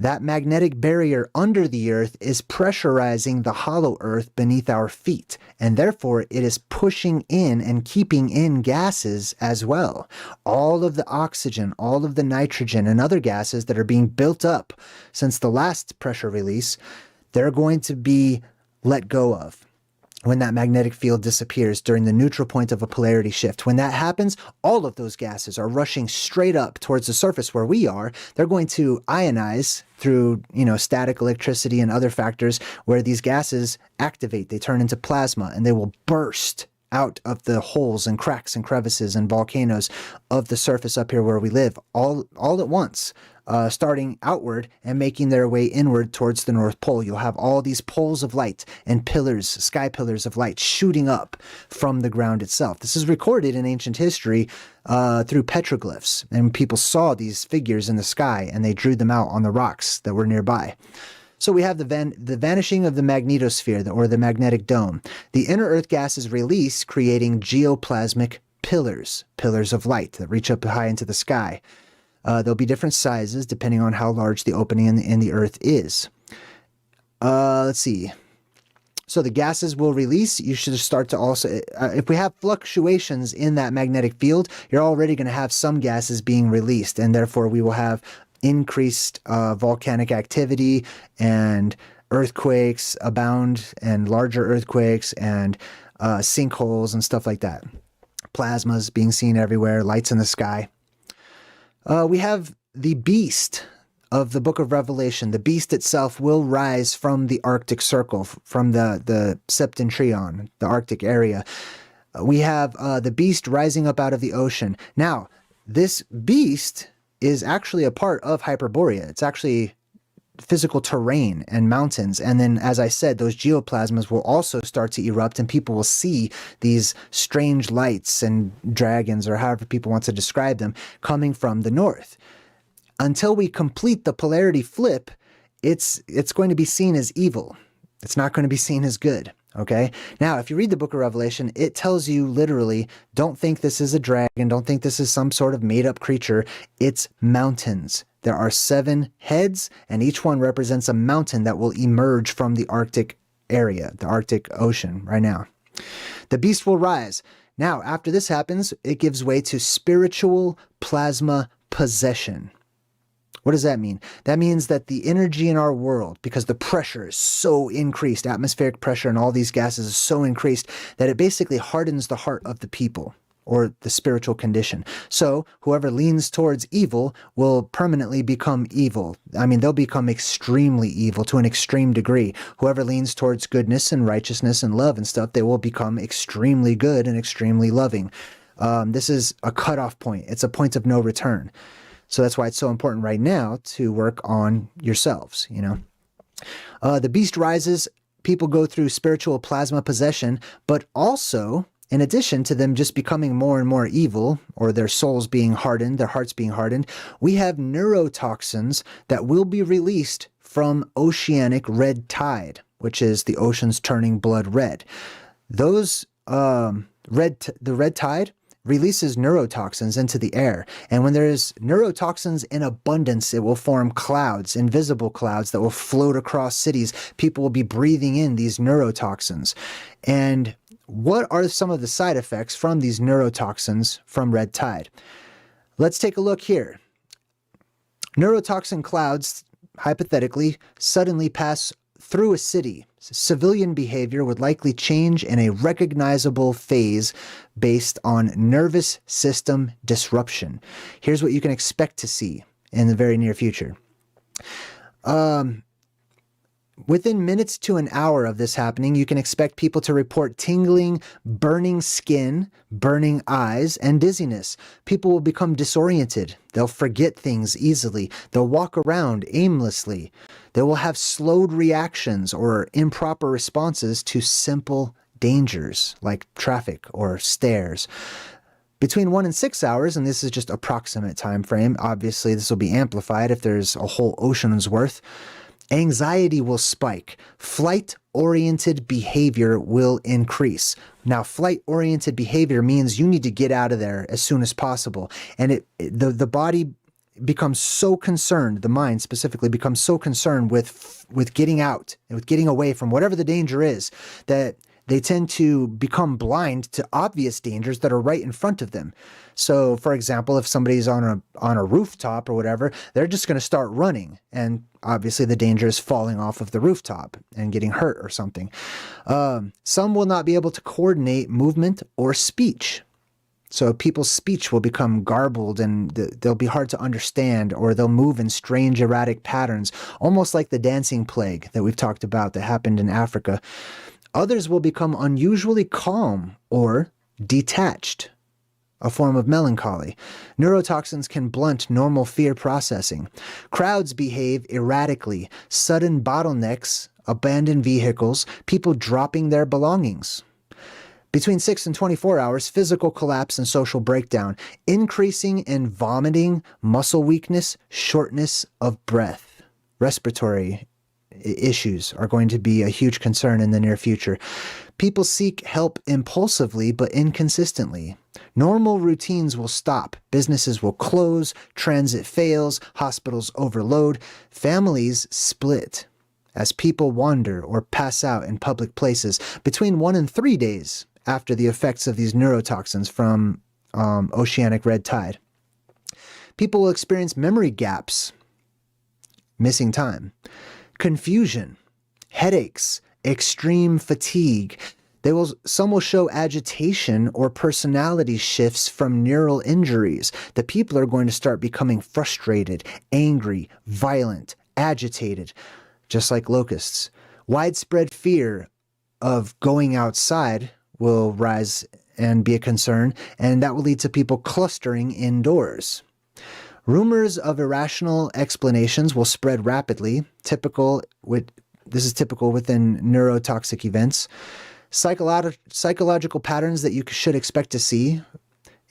Speaker 1: That magnetic barrier under the Earth is pressurizing the hollow Earth beneath our feet, and therefore it is pushing in and keeping in gases as well. All of the oxygen, all of the nitrogen, and other gases that are being built up since the last pressure release, they're going to be let go of when that magnetic field disappears during the neutral point of a polarity shift. When that happens, all of those gases are rushing straight up towards the surface where we are. They're going to ionize through, static electricity and other factors where these gases activate. They turn into plasma and they will burst out of the holes and cracks and crevices and volcanoes of the surface up here where we live all at once. Starting outward and making their way inward towards the North Pole. You'll have all these poles of light and pillars, sky pillars of light shooting up from the ground itself. This is recorded in ancient history through petroglyphs, and people saw these figures in the sky and they drew them out on the rocks that were nearby. So we have the vanishing of the magnetosphere, or the magnetic dome. The inner Earth gases release, creating geoplasmic pillars of light that reach up high into the sky. There'll be different sizes depending on how large the opening in the Earth is. Let's see. So the gases will release. You should start to also, if we have fluctuations in that magnetic field, you're already going to have some gases being released, and therefore we will have increased volcanic activity, and earthquakes abound, and larger earthquakes, and sinkholes and stuff like that. Plasmas being seen everywhere, lights in the sky. We have the beast of the book of Revelation. The beast itself will rise from the Arctic Circle, from the septentrion, the Arctic area. We have the beast rising up out of the ocean. Now, this beast is actually a part of Hyperborea. It's actually physical terrain and mountains. And then, as I said, those geoplasmas will also start to erupt, and people will see these strange lights and dragons, or however people want to describe them, coming from the north. Until we complete the polarity flip, it's going to be seen as evil. It's not going to be seen as good. Okay? Now, if you read the book of Revelation, it tells you literally, don't think this is a dragon, don't think this is some sort of made-up creature. It's mountains. There are 7 heads, and each one represents a mountain that will emerge from the Arctic area, the Arctic Ocean right now. The beast will rise. Now, after this happens, it gives way to spiritual plasma possession. What does that mean? That means that the energy in our world, because the pressure is so increased, atmospheric pressure and all these gases is so increased, that it basically hardens the heart of the people, or the spiritual condition. So whoever leans towards evil will permanently become evil. I mean, they'll become extremely evil to an extreme degree. Whoever leans towards goodness and righteousness and love and stuff, they will become extremely good and extremely loving. This is a cutoff point. It's a point of no return. So that's why it's so important right now to work on yourselves, The beast rises, people go through spiritual plasma possession, but also, in addition to them just becoming more and more evil, or their souls being hardened, their hearts being hardened, we have neurotoxins that will be released from oceanic red tide, which is the oceans turning blood red. The red tide releases neurotoxins into the air. And when there's neurotoxins in abundance, it will form clouds, invisible clouds that will float across cities. People will be breathing in these neurotoxins. And what are some of the side effects from these neurotoxins from red tide? Let's take a look here. Neurotoxin clouds, hypothetically, suddenly pass through a city. Civilian behavior would likely change in a recognizable phase based on nervous system disruption. Here's what you can expect to see in the very near future. Within minutes to an hour of this happening, you can expect people to report tingling, burning skin, burning eyes, and dizziness. People will become disoriented. They'll forget things easily. They'll walk around aimlessly. They will have slowed reactions or improper responses to simple dangers like traffic or stairs. Between 1 and 6 hours, and this is just approximate time frame, obviously this will be amplified if there's a whole ocean's worth, anxiety will spike. Flight-oriented behavior will increase. Now, flight-oriented behavior means you need to get out of there as soon as possible. And the body becomes so concerned, the mind specifically becomes so concerned with getting out and with getting away from whatever the danger is, that they tend to become blind to obvious dangers that are right in front of them. So, for example, if somebody's on a rooftop or whatever, they're just going to start running, and obviously the danger is falling off of the rooftop and getting hurt or something. Some will not be able to coordinate movement or speech. So people's speech will become garbled, and they'll be hard to understand, or they'll move in strange, erratic patterns, almost like the dancing plague that we've talked about that happened in Africa. Others will become unusually calm or detached, a form of melancholy. Neurotoxins can blunt normal fear processing. Crowds behave erratically, sudden bottlenecks, abandoned vehicles, people dropping their belongings. Between 6 and 24 hours, physical collapse and social breakdown, increasing in vomiting, muscle weakness, shortness of breath. Respiratory issues are going to be a huge concern in the near future. People seek help impulsively but inconsistently. Normal routines will stop. Businesses will close. Transit fails. Hospitals overload. Families split as people wander or pass out in public places between 1 and 3 days after the effects of these neurotoxins from oceanic red tide. People will experience memory gaps, missing time, confusion, headaches, extreme fatigue. Some will show agitation or personality shifts from neural injuries. The people are going to start becoming frustrated, angry, violent, agitated, just like locusts. Widespread fear of going outside will rise and be a concern, and that will lead to people clustering indoors. Rumors of irrational explanations will spread rapidly. This is typical within neurotoxic events. Psychological patterns that you should expect to see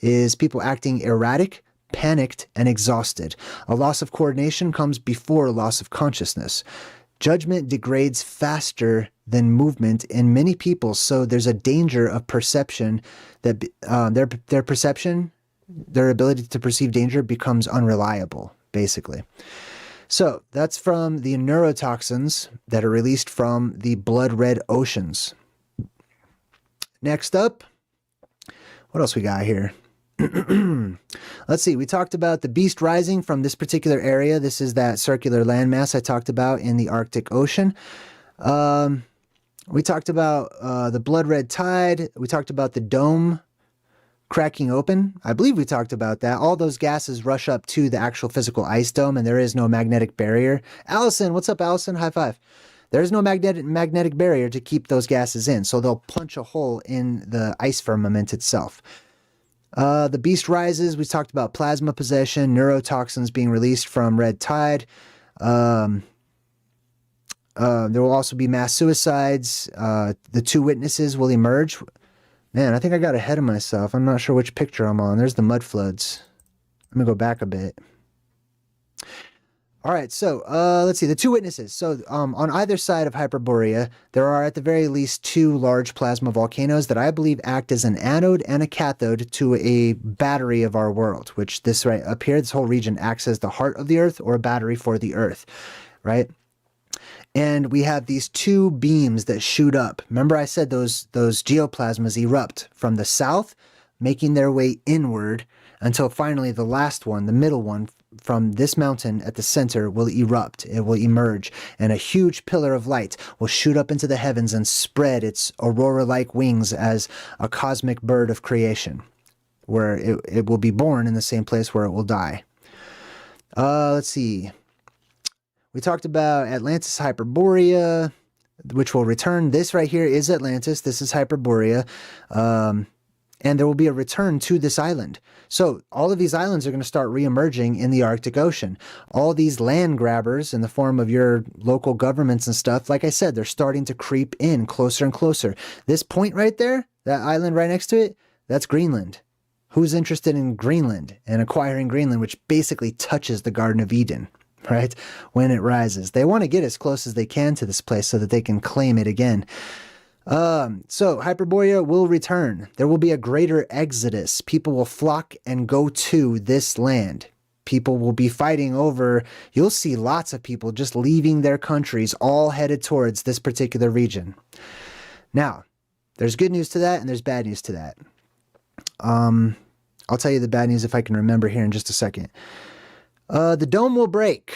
Speaker 1: is people acting erratic, panicked, and exhausted. A loss of coordination comes before a loss of consciousness. Judgment degrades faster than movement in many people, so there's a danger of perception that their ability to perceive danger becomes unreliable, basically. So that's from the neurotoxins that are released from the blood red oceans. Next up, what else we got here? Let's see. We talked about the beast rising from this particular area. This is that circular landmass I talked about in the Arctic Ocean. We talked about the blood red tide. We talked about the dome cracking open. I believe we talked about that. All those gases rush up to the actual physical ice dome, and there is no magnetic barrier. Allison, what's up, Allison? High five. There's no magnetic barrier to keep those gases in, so they'll punch a hole in the ice firmament itself. The beast rises. We talked about plasma possession, neurotoxins being released from red tide. There will also be mass suicides. The two witnesses will emerge. Man, I think I got ahead of myself. I'm not sure which picture I'm on. There's the mud floods. Let me go back a bit. All right, so let's see, the two witnesses. So on either side of Hyperborea, there are at the very least 2 large plasma volcanoes that I believe act as an anode and a cathode to a battery of our world, which this right up here, this whole region acts as the heart of the Earth or a battery for the Earth, right? And we have these 2 beams that shoot up. Remember I said those geoplasmas erupt from the south, making their way inward until finally the last one, the middle one, from this mountain at the center will erupt. It will emerge, and a huge pillar of light will shoot up into the heavens and spread its aurora-like wings as a cosmic bird of creation, where it will be born in the same place where it will die. Let's see. We talked about Atlantis Hyperborea, which will return. This right here is Atlantis. This is Hyperborea. And there will be a return to this island. So all of these islands are going to start reemerging in the Arctic Ocean. All these land grabbers in the form of your local governments and stuff, like I said, they're starting to creep in closer and closer. This point right there, that island right next to it, that's Greenland. Who's interested in Greenland and acquiring Greenland, which basically touches the Garden of Eden, right? When it rises. They want to get as close as they can to this place so that they can claim it again. So Hyperborea will return. There will be a greater exodus. People will flock and go to this land. people will be fighting over, you'll see lots of people just leaving their countries, all headed towards this particular region. Now, there's good news to that, and there's bad news to that. I'll tell you the bad news if I can remember here in just a second. The dome will break.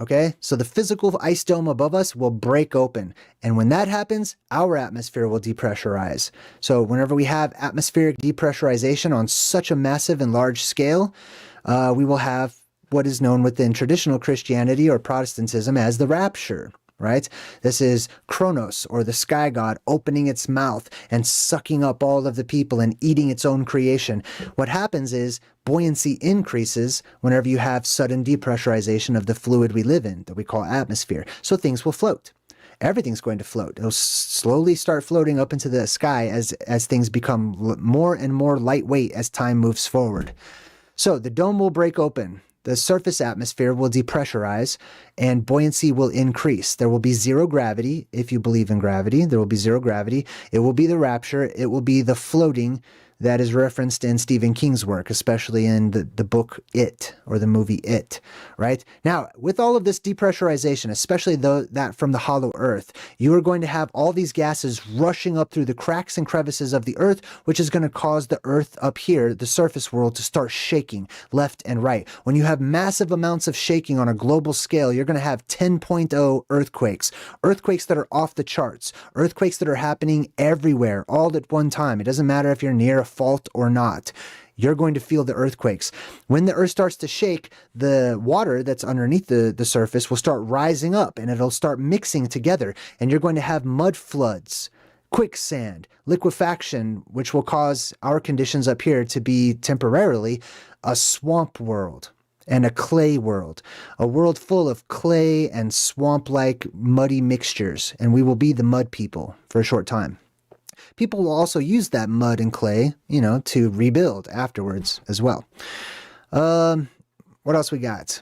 Speaker 1: Okay, so the physical ice dome above us will break open. And when that happens, our atmosphere will depressurize. So whenever we have atmospheric depressurization on such a massive and large scale, we will have what is known within traditional Christianity or Protestantism as the rapture. Right? This is Kronos, or the sky god, opening its mouth and sucking up all of the people and eating its own creation. What happens is buoyancy increases whenever you have sudden depressurization of the fluid we live in, that we call atmosphere. So things will float. Everything's going to float. It'll slowly start floating up into the sky as things become more and more lightweight as time moves forward. So the dome will break open. The surface atmosphere will depressurize and buoyancy will increase. There will be zero gravity, if you believe in gravity. There will be zero gravity. It will be the rapture. It will be the floating that is referenced in Stephen King's work, especially in the book It, or the movie It, right? Now, with all of this depressurization, especially that from the hollow earth, you are going to have all these gases rushing up through the cracks and crevices of the earth, which is going to cause the earth up here, the surface world, to start shaking left and right. When you have massive amounts of shaking on a global scale, you're going to have 10.0 earthquakes, earthquakes that are off the charts, earthquakes that are happening everywhere, all at one time. It doesn't matter if you're near a fault or not. You're going to feel the earthquakes. When the earth starts to shake, the water that's underneath the surface will start rising up and it'll start mixing together. And you're going to have mud floods, quicksand, liquefaction, which will cause our conditions up here to be temporarily a swamp world and a clay world, a world full of clay and swamp-like muddy mixtures. And we will be the mud people for a short time. People will also use that mud and clay, to rebuild afterwards as well. What else we got?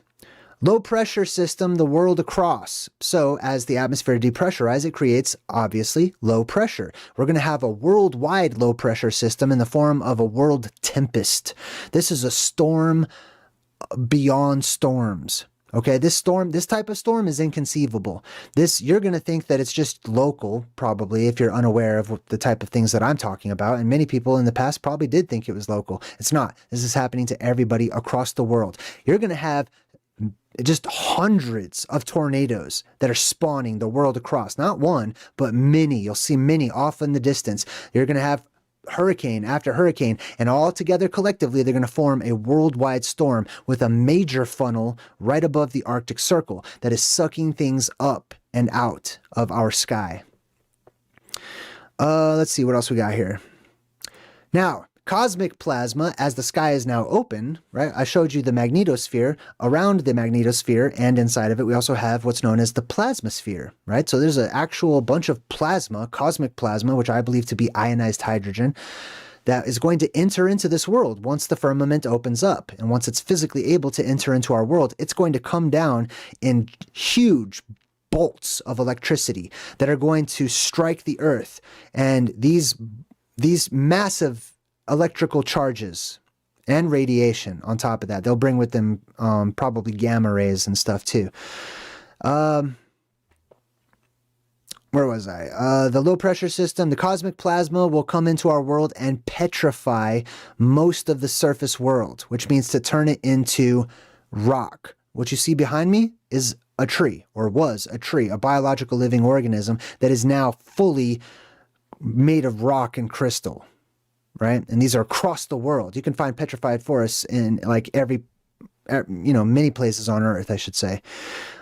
Speaker 1: Low pressure system the world across. So as the atmosphere depressurizes, it creates, obviously, low pressure. We're going to have a worldwide low pressure system in the form of a world tempest. This is a storm beyond storms. Okay, this type of storm is inconceivable. You're going to think that it's just local, probably, if you're unaware of the type of things that I'm talking about. And many people in the past probably did think it was local. It's not. This is happening to everybody across the world. You're going to have just hundreds of tornadoes that are spawning the world across. Not one, but many. You'll see many off in the distance. You're going to have hurricane after hurricane, and all together collectively, they're going to form a worldwide storm with a major funnel right above the Arctic Circle that is sucking things up and out of our sky. Let's see what else we got here. Now, cosmic plasma, as the sky is now open, right? I showed you the magnetosphere. Around the magnetosphere and inside of it, we also have what's known as the plasmasphere, right? So there's an actual bunch of plasma, cosmic plasma, which I believe to be ionized hydrogen, that is going to enter into this world once the firmament opens up. And once it's physically able to enter into our world, it's going to come down in huge bolts of electricity that are going to strike the earth. And these massive electrical charges and radiation on top of that. They'll bring with them probably gamma rays and stuff too. Where was I? The low pressure system, the cosmic plasma will come into our world and petrify most of the surface world, which means to turn it into rock. What you see behind me is a tree, or was a tree, a biological living organism that is now fully made of rock and crystal. Right? And these are across the world. You can find petrified forests in like many places on Earth, I should say.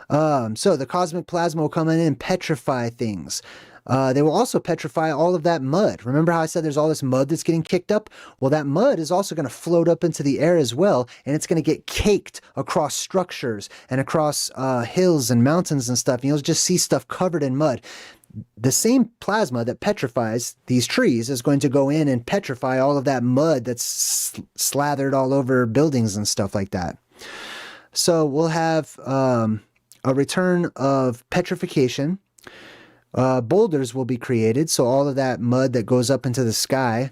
Speaker 1: So the cosmic plasma will come in and petrify things. They will also petrify all of that mud. Remember how I said there's all this mud that's getting kicked up? Well, that mud is also going to float up into the air as well, and it's going to get caked across structures and across hills and mountains and stuff. And you'll just see stuff covered in mud. The same plasma that petrifies these trees is going to go in and petrify all of that mud that's slathered all over buildings and stuff like that. So we'll have a return of petrification. Boulders will be created. So all of that mud that goes up into the sky,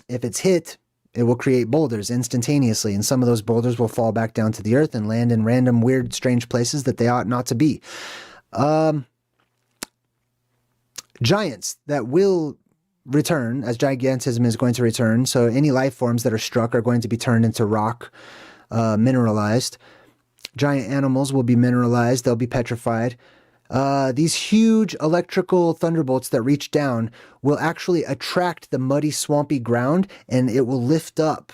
Speaker 1: if it's hit, It will create boulders instantaneously, and some of those boulders will fall back down to the earth and land in random, weird, strange places that they ought not to be. Giants that will return, as gigantism is going to return. So any life forms that are struck are going to be turned into rock, mineralized. Giant animals will be mineralized. They'll be petrified. These huge electrical thunderbolts that reach down will actually attract the muddy, swampy ground, and it will lift up.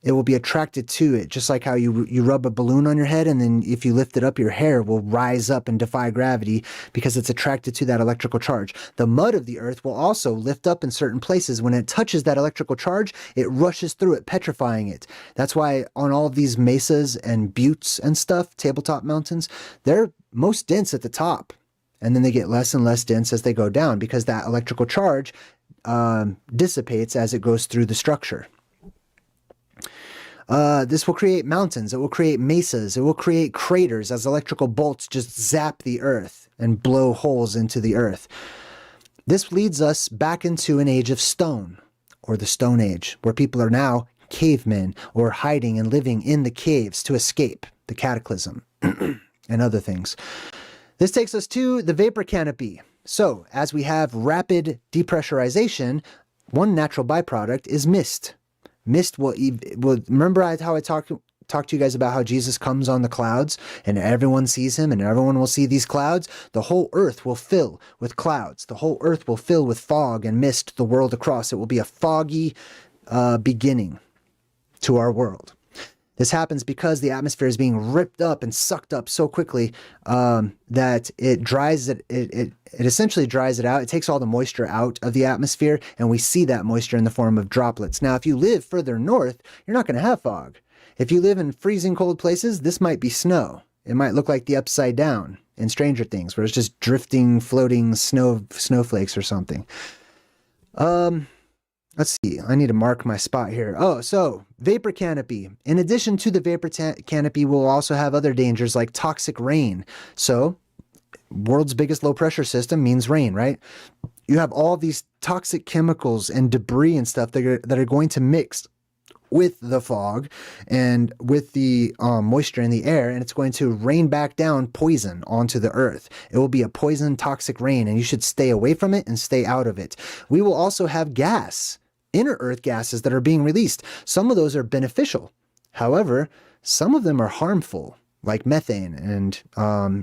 Speaker 1: It will be attracted to it, just like how you rub a balloon on your head, and then if you lift it up, your hair will rise up and defy gravity because it's attracted to that electrical charge. The mud of the earth will also lift up in certain places. When it touches that electrical charge, it rushes through it, petrifying it. That's why on all of these mesas and buttes and stuff, tabletop mountains, they're most dense at the top, and then they get less and less dense as they go down because that electrical charge dissipates as it goes through the structure. This will create mountains. It will create mesas. It will create craters as electrical bolts just zap the earth and blow holes into the earth. This leads us back into an age of stone, or the Stone Age, where people are now cavemen or hiding and living in the caves to escape the cataclysm and other things. This takes us to the vapor canopy. So, as we have rapid depressurization, one natural byproduct is mist. Mist will remember how I talked to you guys about how Jesus comes on the clouds and everyone sees him and everyone will see these clouds? The whole earth will fill with clouds. The whole earth will fill with fog and mist the world across. It will be a foggy beginning to our world. This happens because the atmosphere is being ripped up and sucked up so quickly that it dries it. It essentially dries it out. It takes all the moisture out of the atmosphere, and we see that moisture in the form of droplets. Now, if you live further north, you're not going to have fog. If you live in freezing cold places, this might be snow. It might look like the Upside Down in Stranger Things, where it's just drifting, floating snowflakes or something. Let's see, I need to mark my spot here. Oh, so vapor canopy. In addition to the vapor canopy, we'll also have other dangers like toxic rain. So, world's biggest low pressure system means rain, right? You have all these toxic chemicals and debris and stuff that are going to mix with the fog and with the moisture in the air, and it's going to rain back down poison onto the earth. It will be a poison toxic rain, and you should stay away from it and stay out of it. We will also have gas. Inner earth gases that are being released. Some of those are beneficial. However, some of them are harmful, like methane and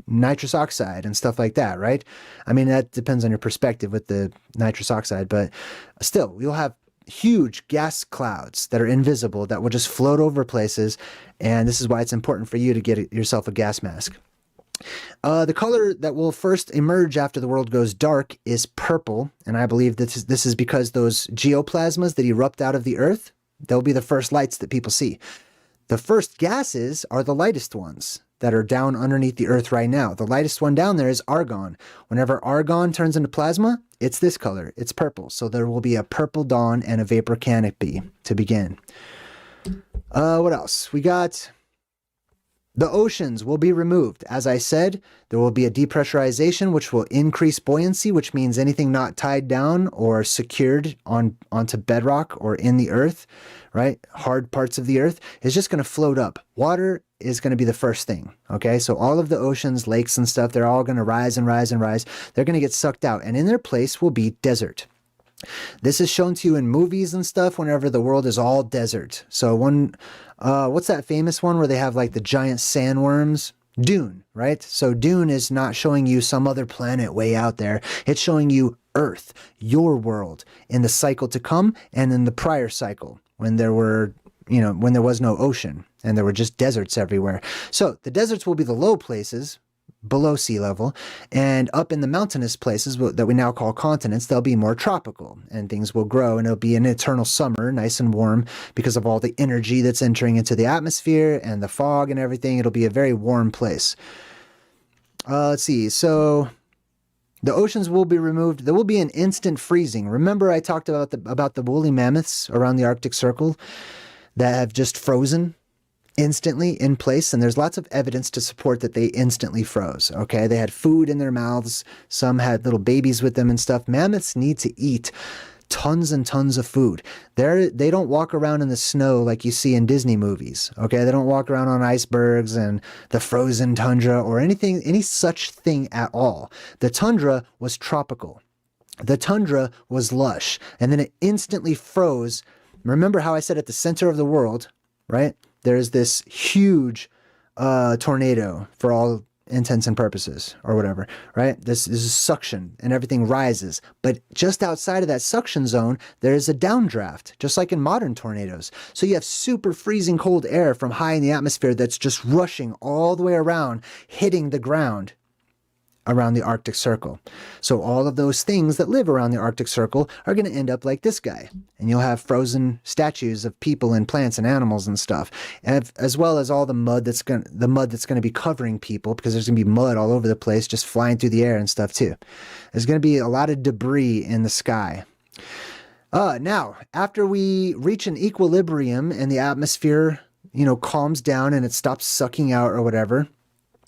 Speaker 1: nitrous oxide and stuff like that, right? I mean, that depends on your perspective with the nitrous oxide, but still, you'll have huge gas clouds that are invisible that will just float over places, and this is why it's important for you to get yourself a gas mask. The color that will first emerge after the world goes dark is purple, and I believe this is because those geoplasmas that erupt out of the earth, they'll be the first lights that people see. The first gases are the lightest ones that are down underneath the earth right now. The lightest one down there is argon. Whenever argon turns into plasma, it's this color. It's purple. So there will be a purple dawn and a vapor canopy to begin. What else? We got... the oceans will be removed. As I said, there will be a depressurization, which will increase buoyancy, which means anything not tied down or secured onto bedrock or in the earth, right? Hard parts of the earth is just going to float up. Water is going to be the first thing, okay? So all of the oceans, lakes and stuff, they're all going to rise and rise and rise. They're going to get sucked out, and in their place will be desert. This is shown to you in movies and stuff whenever the world is all desert. So what's that famous one where they have like the giant sandworms? Dune, right? So Dune is not showing you some other planet way out there. It's showing you Earth, your world, in the cycle to come and in the prior cycle when there were, when there was no ocean and there were just deserts everywhere. So the deserts will be the low places below sea level, and up in the mountainous places that we now call continents, they'll be more tropical, and things will grow, and it'll be an eternal summer, nice and warm, because of all the energy that's entering into the atmosphere and the fog and everything. It'll be a very warm place. Let's see, so the oceans will be removed. There will be an instant freezing. Remember I talked about the woolly mammoths around the Arctic Circle that have just frozen instantly in place, and there's lots of evidence to support that they instantly froze, okay? They had food in their mouths. Some had little babies with them and stuff. Mammoths need to eat tons and tons of food. They don't walk around in the snow like you see in Disney movies. Okay, they don't walk around on icebergs and the frozen tundra or any such thing at all. The tundra was tropical. The tundra was lush, and then it instantly froze. Remember how I said at the center of the world, right? There's this huge tornado for all intents and purposes, or whatever, right? This is suction and everything rises. But just outside of that suction zone, there is a downdraft, just like in modern tornadoes. So you have super freezing cold air from high in the atmosphere that's just rushing all the way around, hitting the ground around the Arctic Circle. So all of those things that live around the Arctic Circle are going to end up like this guy. And you'll have frozen statues of people and plants and animals and stuff, as well as all the mud that's going to be covering people, because there's going to be mud all over the place just flying through the air and stuff too. There's going to be a lot of debris in the sky. Now, after we reach an equilibrium and the atmosphere, calms down and it stops sucking out or whatever,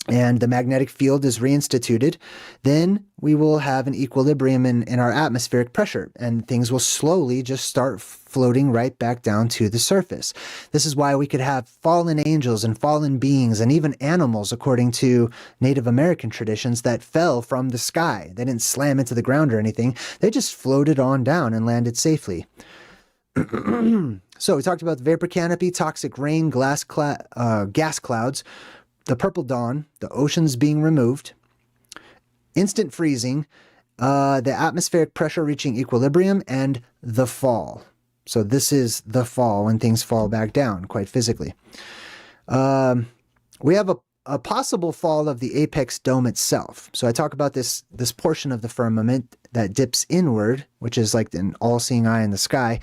Speaker 1: and the magnetic field is reinstituted, then we will have an equilibrium in our atmospheric pressure, and things will slowly just start floating right back down to the surface. This is why we could have fallen angels and fallen beings and even animals, according to Native American traditions, that fell from the sky. They didn't slam into the ground or anything. They just floated on down and landed safely. So we talked about the vapor canopy, toxic rain, gas clouds, the purple dawn, the oceans being removed, instant freezing, the atmospheric pressure reaching equilibrium, and the fall. So this is the fall, when things fall back down quite physically. We have a possible fall of the apex dome itself. So I talk about this portion of the firmament that dips inward, which is like an all-seeing eye in the sky,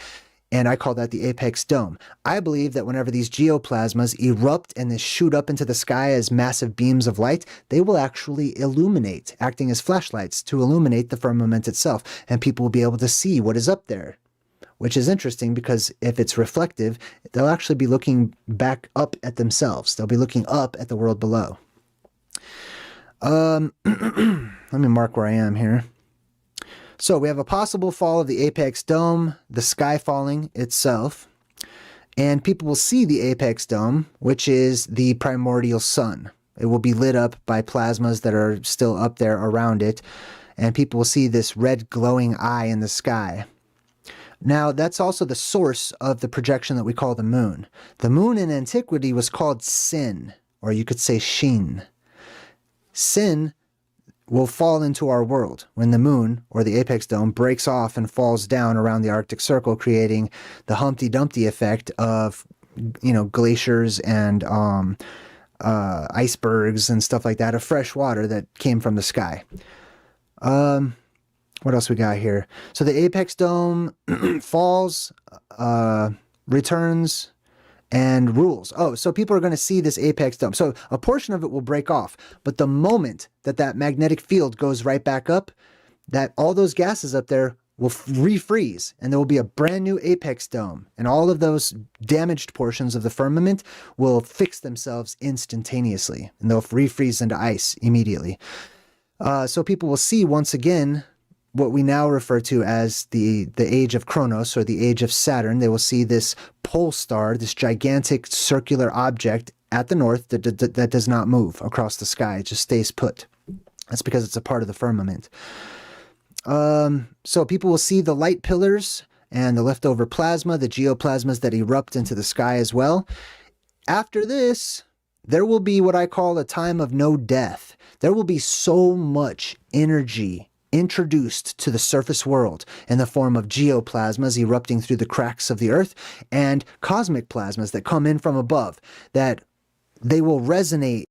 Speaker 1: and I call that the apex dome. I believe that whenever these geoplasmas erupt and they shoot up into the sky as massive beams of light, they will actually illuminate, acting as flashlights to illuminate the firmament itself, and people will be able to see what is up there, which is interesting because if it's reflective, they'll actually be looking back up at themselves. They'll be looking up at the world below. Let me mark where I am here. So we have a possible fall of the apex dome, the sky falling itself, and people will see the apex dome, which is the primordial sun. It will be lit up by plasmas that are still up there around it, and people will see this red glowing eye in the sky. Now, that's also the source of the projection that we call the moon. The moon in antiquity was called Sin, or you could say Shin. Sin will fall into our world when the moon, or the apex dome, breaks off and falls down around the Arctic Circle, creating the Humpty Dumpty effect of, glaciers and icebergs and stuff like that, of fresh water that came from the sky. What else we got here? So the apex dome falls, returns, and rules. Oh, so people are going to see this apex dome. So a portion of it will break off, but the moment that magnetic field goes right back up, that all those gases up there will refreeze, and there will be a brand new apex dome, and all of those damaged portions of the firmament will fix themselves instantaneously, and they'll refreeze into ice immediately. So people will see once again what we now refer to as the age of Kronos, or the age of Saturn. They will see this pole star, this gigantic circular object at the north that does not move across the sky. It just stays put. That's because it's a part of the firmament. So people will see the light pillars and the leftover plasma, the geoplasmas that erupt into the sky as well. After this, there will be what I call a time of no death. There will be so much energy introduced to the surface world in the form of geoplasmas erupting through the cracks of the earth, and cosmic plasmas that come in from above, that they will resonate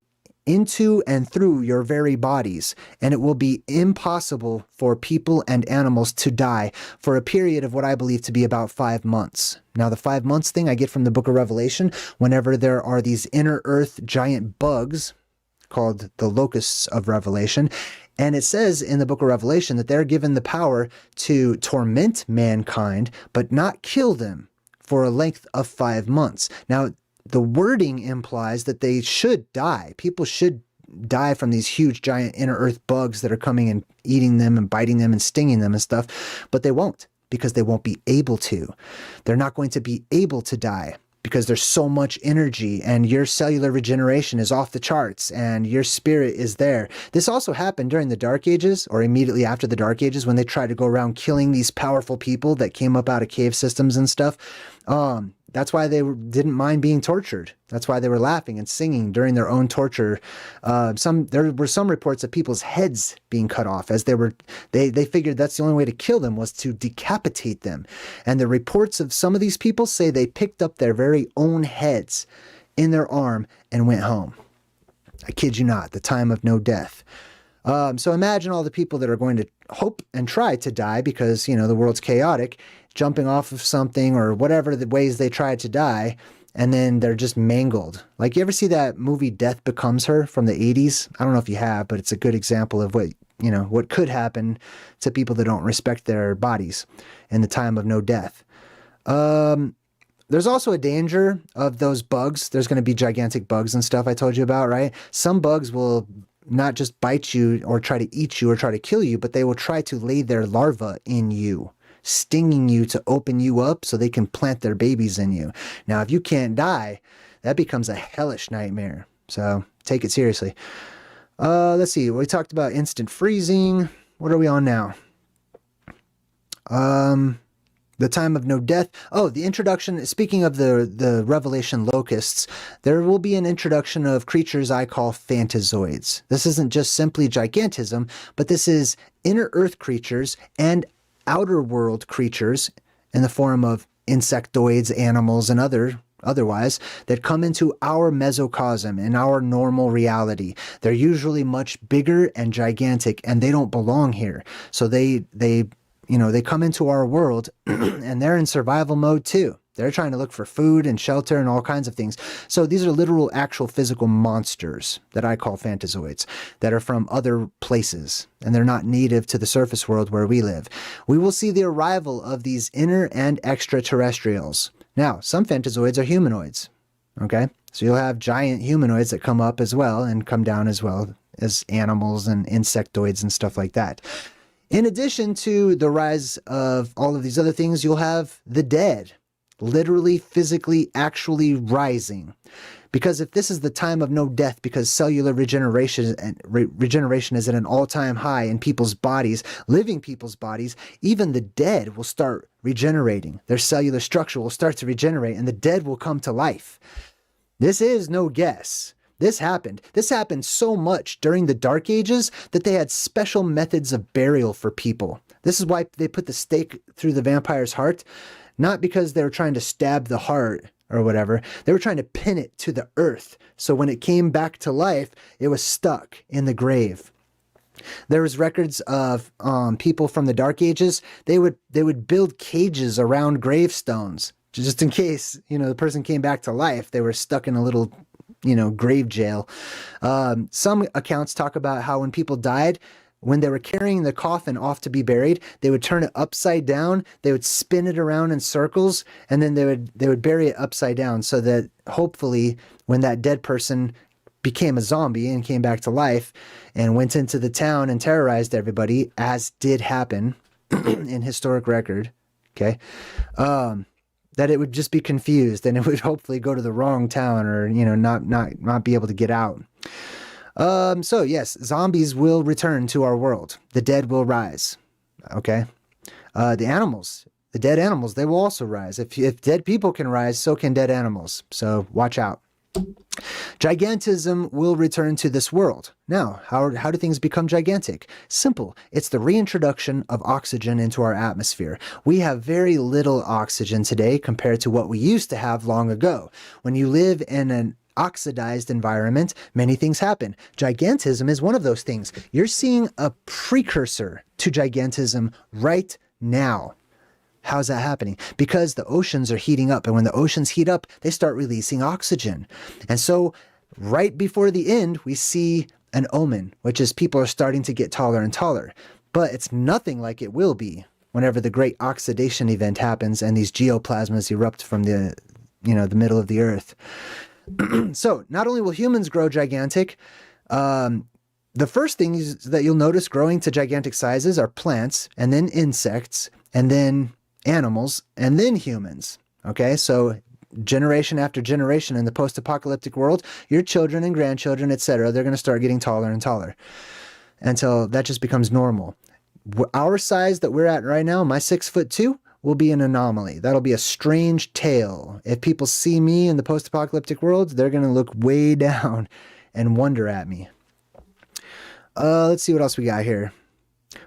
Speaker 1: into and through your very bodies, and it will be impossible for people and animals to die for a period of what I believe to be about 5 months. Now, the 5 months thing I get from the book of Revelation, whenever there are these inner earth giant bugs called the locusts of Revelation. And it says in the book of Revelation that they're given the power to torment mankind, but not kill them for a length of 5 months. Now, the wording implies that they should die. People should die from these huge, giant inner earth bugs that are coming and eating them and biting them and stinging them and stuff, but they won't. because they won't be able to. They're not going to be able to die because there's so much energy and your cellular regeneration is off the charts and your spirit is there. This also happened during the Dark Ages, or immediately after the Dark Ages, when they tried to go around killing these powerful people that came up out of cave systems and stuff. That's why they didn't mind being tortured. That's why they were laughing and singing during their own torture. There were some reports of people's heads being cut off as they figured that's the only way to kill them was to decapitate them. And the reports of some of these people say they picked up their very own heads in their arm and went home. I kid you not, the time of no death. So imagine all the people that are going to hope and try to die because, the world's chaotic, jumping off of something or whatever the ways they tried to die, and then they're just mangled. Like, you ever see that movie Death Becomes Her from the 80s? I don't know if you have, but it's a good example of what could happen to people that don't respect their bodies in the time of no death. There's also a danger of those bugs. There's going to be gigantic bugs and stuff I told you about, right? Some bugs will not just bite you or try to eat you or try to kill you, but they will try to lay their larvae in you, stinging you to open you up so they can plant their babies in you. Now, if you can't die, that becomes a hellish nightmare. So take it seriously. Let's see. We talked about instant freezing. What are we on now? The time of no death. Oh, the introduction. Speaking of the Revelation locusts, there will be an introduction of creatures I call phantazoids. This isn't just simply gigantism, but this is inner earth creatures and outer world creatures in the form of insectoids, animals, and otherwise that come into our mesocosm in our normal reality. They're usually much bigger and gigantic, and they don't belong here. So they come into our world and they're in survival mode too. They're trying to look for food and shelter and all kinds of things. So these are literal, actual physical monsters that I call phantazoids that are from other places, and they're not native to the surface world where we live. We will see the arrival of these inner and extraterrestrials. Now, some phantazoids are humanoids, okay? So you'll have giant humanoids that come up as well and come down as well as animals and insectoids and stuff like that. In addition to the rise of all of these other things, you'll have the dead, literally, physically, actually rising. Because if this is the time of no death, because cellular regeneration is at an all-time high in people's bodies, living people's bodies, even the dead will start regenerating. Their cellular structure will start to regenerate, and the dead will come to life. This is no guess. This happened. This happened so much during the Dark Ages that they had special methods of burial for people. This is why they put the stake through the vampire's heart. Not because they were trying to stab the heart or whatever. They were trying to pin it to the earth. So when it came back to life, it was stuck in the grave. There was records of people from the Dark Ages. They would build cages around gravestones just in case, the person came back to life. They were stuck in a little, grave jail. Some accounts talk about how when people died, when they were carrying the coffin off to be buried, they would turn it upside down, they would spin it around in circles, and then they would bury it upside down so that hopefully when that dead person became a zombie and came back to life and went into the town and terrorized everybody, as did happen in historic record, okay, that it would just be confused and it would hopefully go to the wrong town or, not be able to get out. So yes, zombies will return to our world. The dead will rise. Okay. The animals, the dead animals, they will also rise. If dead people can rise, so can dead animals. So watch out. Gigantism will return to this world. Now, how do things become gigantic? Simple. It's the reintroduction of oxygen into our atmosphere. We have very little oxygen today compared to what we used to have long ago. When you live in an oxidized environment, many things happen. Gigantism is one of those things. You're seeing a precursor to gigantism right now. How's that happening? Because the oceans are heating up, and when the oceans heat up, they start releasing oxygen. And so right before the end, we see an omen, which is people are starting to get taller and taller. But it's nothing like it will be whenever the great oxidation event happens and these geoplasmas erupt from the middle of the earth. So not only will humans grow gigantic, the first things that you'll notice growing to gigantic sizes are plants and then insects and then animals, and then humans. Okay, so generation after generation in the post-apocalyptic world, your children and grandchildren, etc., they're going to start getting taller and taller until that just becomes normal. Our size that we're at right now, my 6'2", will be an anomaly. That'll be a strange tale. If people see me in the post-apocalyptic world, they're going to look way down and wonder at me. Let's see what else we got here.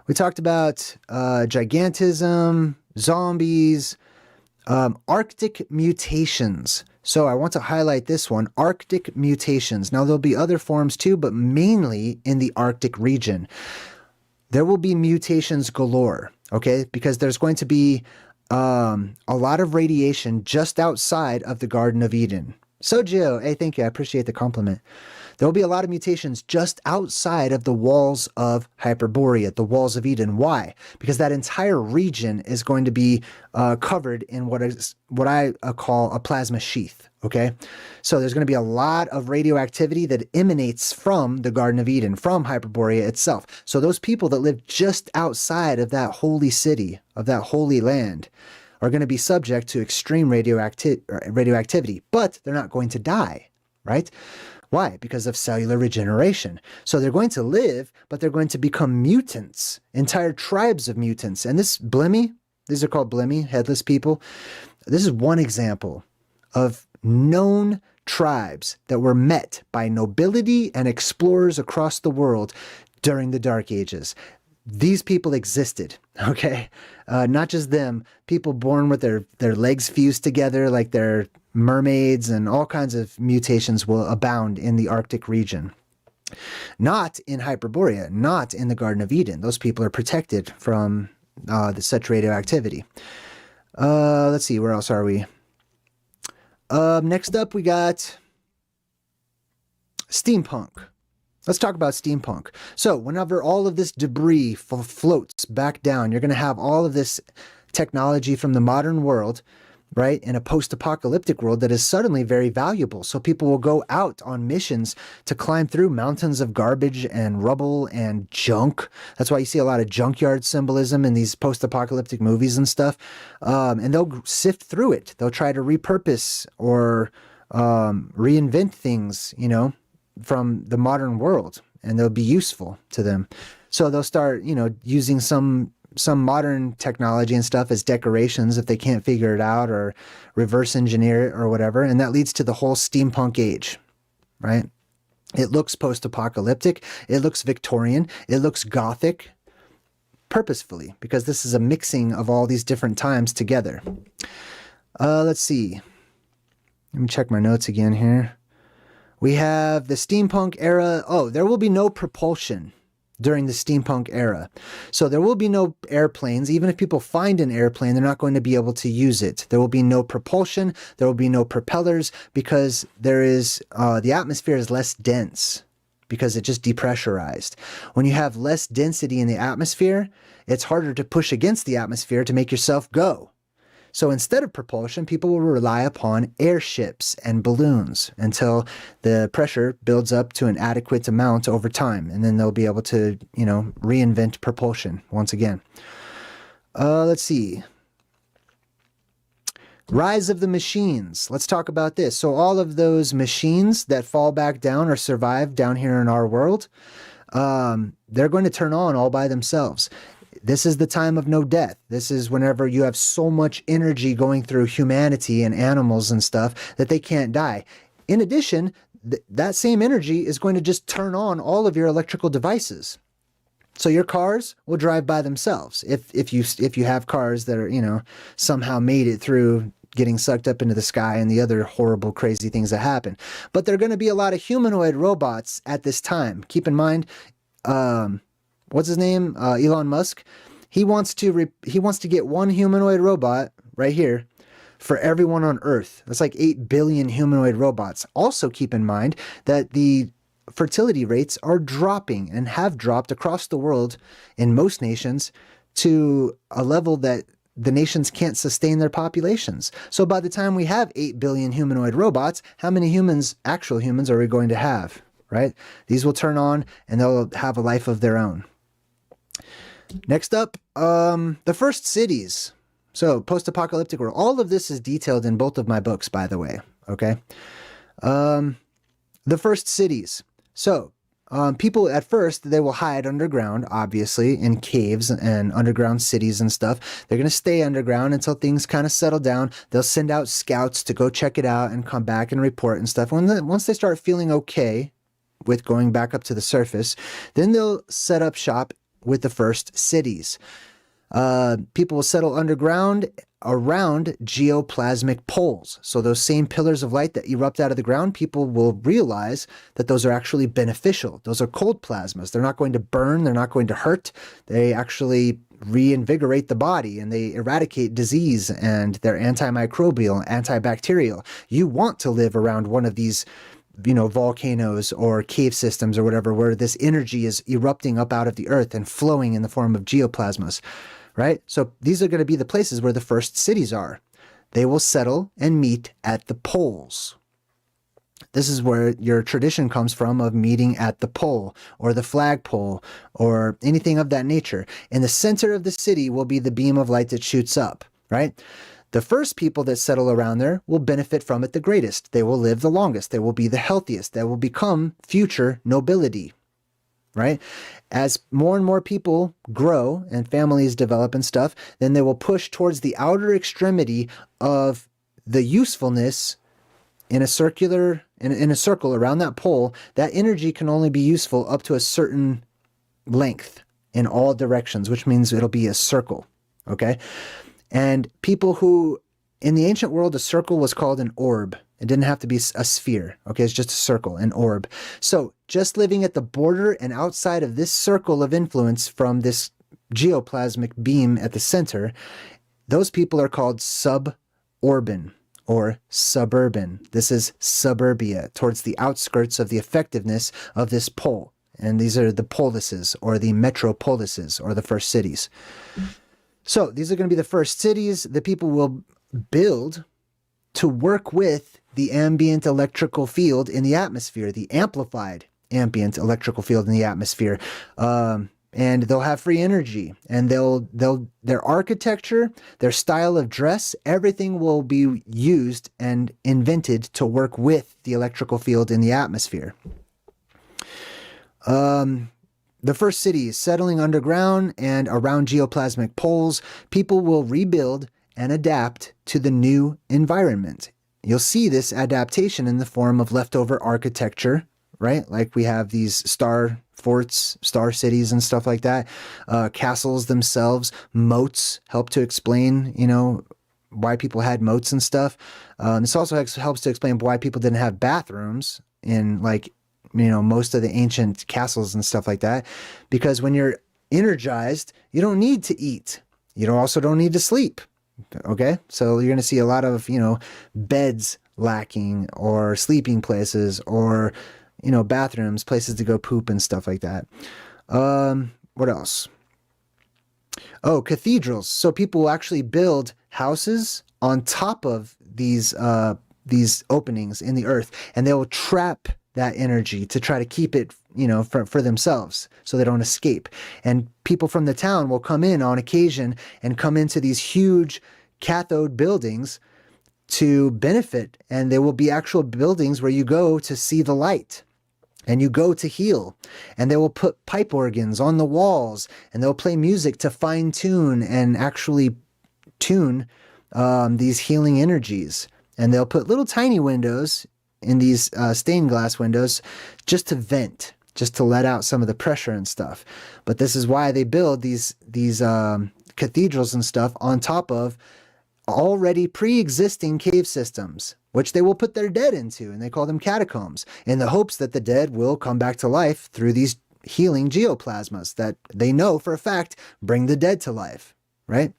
Speaker 1: We talked about gigantism, zombies, Arctic mutations. So I want to highlight this one, Arctic mutations. Now there'll be other forms too, but mainly in the Arctic region. There will be mutations galore, okay? Because there's going to be a lot of radiation just outside of the Garden of Eden. So Joe, hey, thank you. I appreciate the compliment. There will be a lot of mutations just outside of the walls of Hyperborea, the walls of Eden. Why? Because that entire region is going to be covered in what I call a plasma sheath, okay? So there's going to be a lot of radioactivity that emanates from the Garden of Eden, from Hyperborea itself. So those people that live just outside of that holy city, of that holy land, are going to be subject to extreme radioactivity, but they're not going to die, right? Why? Because of cellular regeneration. So they're going to live, but they're going to become mutants, entire tribes of mutants. And this Blimmy, these are called Blimmy, headless people. This is one example of known tribes that were met by nobility and explorers across the world during the Dark Ages. These people existed, okay? Not just them, people born with their legs fused together like they're mermaids, and all kinds of mutations will abound in the Arctic region. Not in Hyperborea, not in the Garden of Eden. Those people are protected from such radioactivity. Let's see, where else are we? Next up, we got steampunk. Let's talk about steampunk. So whenever all of this debris floats back down, you're going to have all of this technology from the modern world, right, in a post-apocalyptic world that is suddenly very valuable. So people will go out on missions to climb through mountains of garbage and rubble and junk. That's why you see a lot of junkyard symbolism in these post-apocalyptic movies and stuff. And they'll sift through it. They'll try to repurpose or reinvent things, you know, from the modern world, and they'll be useful to them. So they'll start, you know, using some modern technology and stuff as decorations if they can't figure it out, or reverse engineer it or whatever. And that leads to the whole steampunk age, right? It looks post-apocalyptic. It looks Victorian. It looks Gothic, purposefully, because this is a mixing of all these different times together. Let's see. Let me check my notes again here. We have the steampunk era. Oh, there will be no propulsion during the steampunk era. So there will be no airplanes. Even if people find an airplane, they're not going to be able to use it. There will be no propulsion. There will be no propellers, because there is the atmosphere is less dense, because it just depressurized. When you have less density in the atmosphere, it's harder to push against the atmosphere to make yourself go. So instead of propulsion, people will rely upon airships and balloons until the pressure builds up to an adequate amount over time. And then they'll be able to, you know, reinvent propulsion once again. Let's see. Rise of the machines. Let's talk about this. So all of those machines that fall back down or survive down here in our world, they're going to turn on all by themselves. This is the time of no death. This is whenever you have so much energy going through humanity and animals and stuff that they can't die. In addition, that same energy is going to just turn on all of your electrical devices. So your cars will drive by themselves. If you have cars that are, you know, somehow made it through getting sucked up into the sky and the other horrible, crazy things that happen. But there are going to be a lot of humanoid robots at this time. Keep in mind, what's his name? Elon Musk. He wants to get one humanoid robot right here for everyone on Earth. That's like 8 billion humanoid robots. Also keep in mind that the fertility rates are dropping and have dropped across the world in most nations to a level that the nations can't sustain their populations. So by the time we have 8 billion humanoid robots, how many humans, actual humans, are we going to have, right? These will turn on and they'll have a life of their own. Next up, the first cities. So post-apocalyptic world. All of this is detailed in both of my books, by the way. Okay. The first cities. So people at first, they will hide underground, obviously, in caves and underground cities and stuff. They're going to stay underground until things kind of settle down. They'll send out scouts to go check it out and come back and report and stuff. Once they start feeling okay with going back up to the surface, then they'll set up shop with the first cities. People will settle underground around geoplasmic poles. So those same pillars of light that erupt out of the ground, people will realize that those are actually beneficial. Those are cold plasmas. They're not going to burn. They're not going to hurt. They actually reinvigorate the body and they eradicate disease, and they're antimicrobial, antibacterial. You want to live around one of these volcanoes or cave systems or whatever, where this energy is erupting up out of the earth and flowing in the form of geoplasmas, right? So these are going to be the places where the first cities are. They will settle and meet at the poles. This is where your tradition comes from of meeting at the pole or the flagpole or anything of that nature. In the center of the city will be the beam of light that shoots up, right? The first people that settle around there will benefit from it the greatest. They will live the longest. They will be the healthiest. They will become future nobility, right? As more and more people grow and families develop and stuff, then they will push towards the outer extremity of the usefulness in a circle around that pole. That energy can only be useful up to a certain length in all directions, which means it'll be a circle, okay? And people who, in the ancient world, a circle was called an orb. It didn't have to be a sphere, okay? It's just a circle, an orb. So just living at the border and outside of this circle of influence from this geoplasmic beam at the center, those people are called suburban or suburban. This is suburbia, towards the outskirts of the effectiveness of this pole. And these are the polises or the metropolises or the first cities. So these are going to be the first cities that people will build to work with the ambient electrical field in the atmosphere, the amplified ambient electrical field in the atmosphere. And they'll have free energy, and their architecture, their style of dress, everything will be used and invented to work with the electrical field in the atmosphere. The first cities settling underground and around geoplasmic poles, people will rebuild and adapt to the new environment. You'll see this adaptation in the form of leftover architecture, right? Like we have these star forts, star cities and stuff like that. Castles themselves, moats help to explain, why people had moats and stuff. This also helps to explain why people didn't have bathrooms in most of the ancient castles and stuff like that, because when you're energized, you don't need to eat. You also don't need to sleep. Okay. So you're going to see a lot of, beds lacking or sleeping places or, bathrooms, places to go poop and stuff like that. What else? Oh, cathedrals. So people will actually build houses on top of these openings in the earth, and they will trap that energy to try to keep it, for themselves so they don't escape. And people from the town will come in on occasion and come into these huge cathode buildings to benefit. And there will be actual buildings where you go to see the light and you go to heal. And they will put pipe organs on the walls, and they'll play music to fine tune and actually tune these healing energies. And they'll put little tiny windows in these stained glass windows just to vent, just to let out some of the pressure and stuff. But this is why they build these cathedrals and stuff on top of already pre-existing cave systems, which they will put their dead into, and they call them catacombs, in the hopes that the dead will come back to life through these healing geoplasmas that they know for a fact bring the dead to life, right?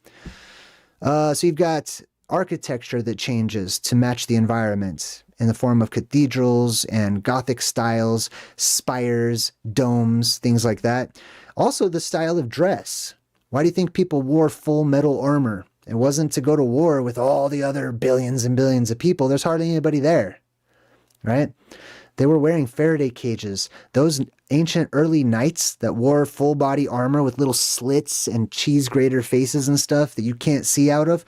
Speaker 1: So you've got architecture that changes to match the environment in the form of cathedrals and Gothic styles, spires, domes, things like that. Also the style of dress. Why do you think people wore full metal armor? It wasn't to go to war with all the other billions and billions of people. There's hardly anybody there, right? They were wearing Faraday cages. Those ancient early knights that wore full body armor with little slits and cheese grater faces and stuff that you can't see out of,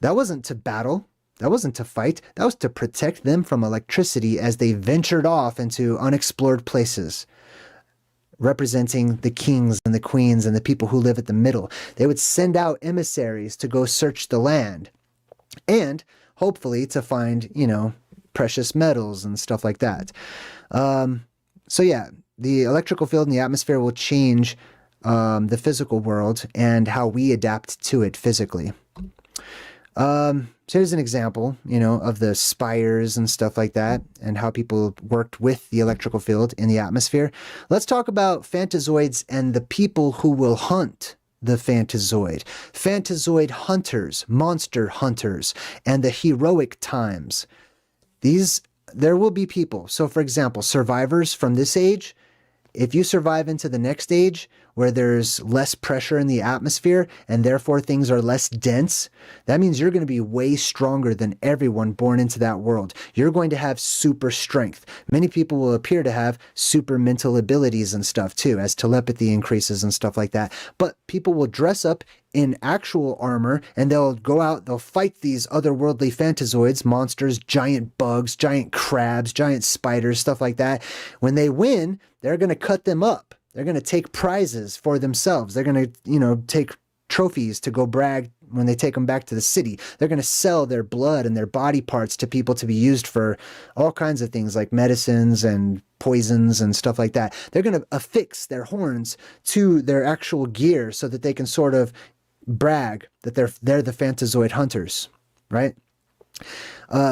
Speaker 1: that wasn't to battle. That wasn't to fight. That was to protect them from electricity as they ventured off into unexplored places, representing the kings and the queens and the people who live at the middle. They would send out emissaries to go search the land and hopefully to find, precious metals and stuff like that. So yeah, the electrical field in the atmosphere will change the physical world and how we adapt to it physically. So here's an example, of the spires and stuff like that and how people worked with the electrical field in the atmosphere. Let's talk about phantazoids and the people who will hunt the phantazoid. Phantazoid hunters, monster hunters, and the heroic times. There will be people. So for example, survivors from this age, if you survive into the next age where there's less pressure in the atmosphere and therefore things are less dense, that means you're going to be way stronger than everyone born into that world. You're going to have super strength. Many people will appear to have super mental abilities and stuff too, as telepathy increases and stuff like that. But people will dress up in actual armor and they'll go out, they'll fight these otherworldly phantazoids, monsters, giant bugs, giant crabs, giant spiders, stuff like that. When they win, they're going to cut them up. They're going to take prizes for themselves. They're going to, take trophies to go brag when they take them back to the city. They're going to sell their blood and their body parts to people to be used for all kinds of things like medicines and poisons and stuff like that. They're going to affix their horns to their actual gear so that they can sort of brag that they're the phantazoid hunters, right?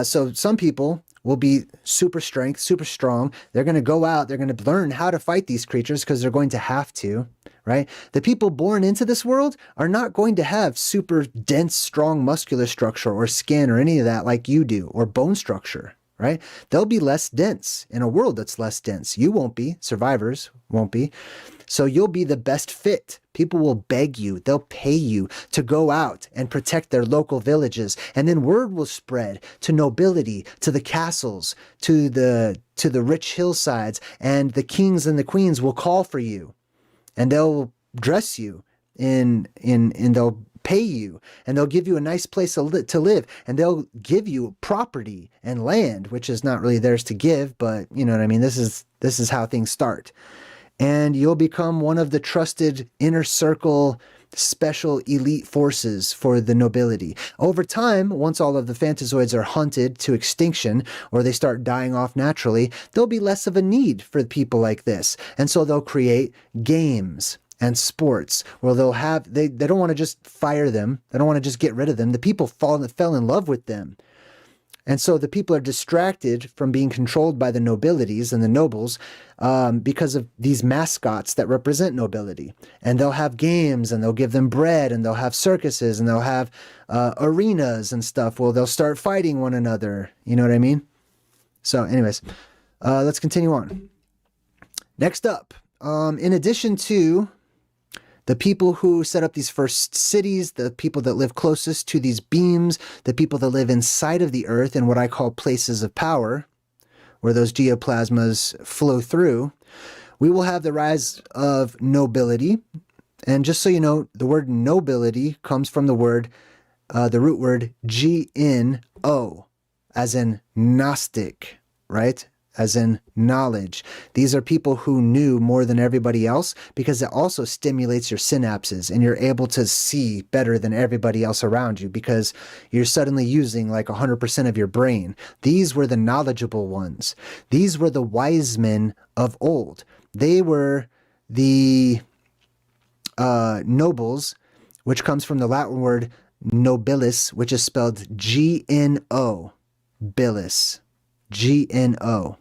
Speaker 1: So some people will be super strength, super strong. They're going to go out, they're going to learn how to fight these creatures because they're going to have to, right? The people born into this world are not going to have super dense, strong muscular structure or skin or any of that like you do, or bone structure, right? They'll be less dense in a world that's less dense. You won't be, survivors won't be. So you'll be the best fit. People will beg you, they'll pay you to go out and protect their local villages. And then word will spread to nobility, to the castles, to the rich hillsides, and the kings and the queens will call for you. And they'll dress you and they'll pay you, and they'll give you a nice place to live, and they'll give you property and land, which is not really theirs to give, but you know what I mean? This is how things start. And you'll become one of the trusted inner circle special elite forces for the nobility. Over time, once all of the phantazoids are hunted to extinction or they start dying off naturally, there'll be less of a need for people like this. And so they'll create games and sports where they don't want to just fire them. They don't want to just get rid of them. The people fell in love with them. And so the people are distracted from being controlled by the nobilities and the nobles because of these mascots that represent nobility. And they'll have games, and they'll give them bread, and they'll have circuses, and they'll have arenas and stuff. Well, they'll start fighting one another. You know what I mean? So anyways, let's continue on. Next up, in addition to the people who set up these first cities, the people that live closest to these beams, the people that live inside of the earth in what I call places of power, where those geoplasmas flow through, we will have the rise of nobility. And just so you know, the word nobility comes from the root word G-N-O, as in Gnostic, right? As in knowledge. These are people who knew more than everybody else because it also stimulates your synapses and you're able to see better than everybody else around you because you're suddenly using like 100% of your brain. These were the knowledgeable ones. These were the wise men of old. They were the nobles, which comes from the Latin word nobilis, which is spelled G-N-O, bilis, G-N-O.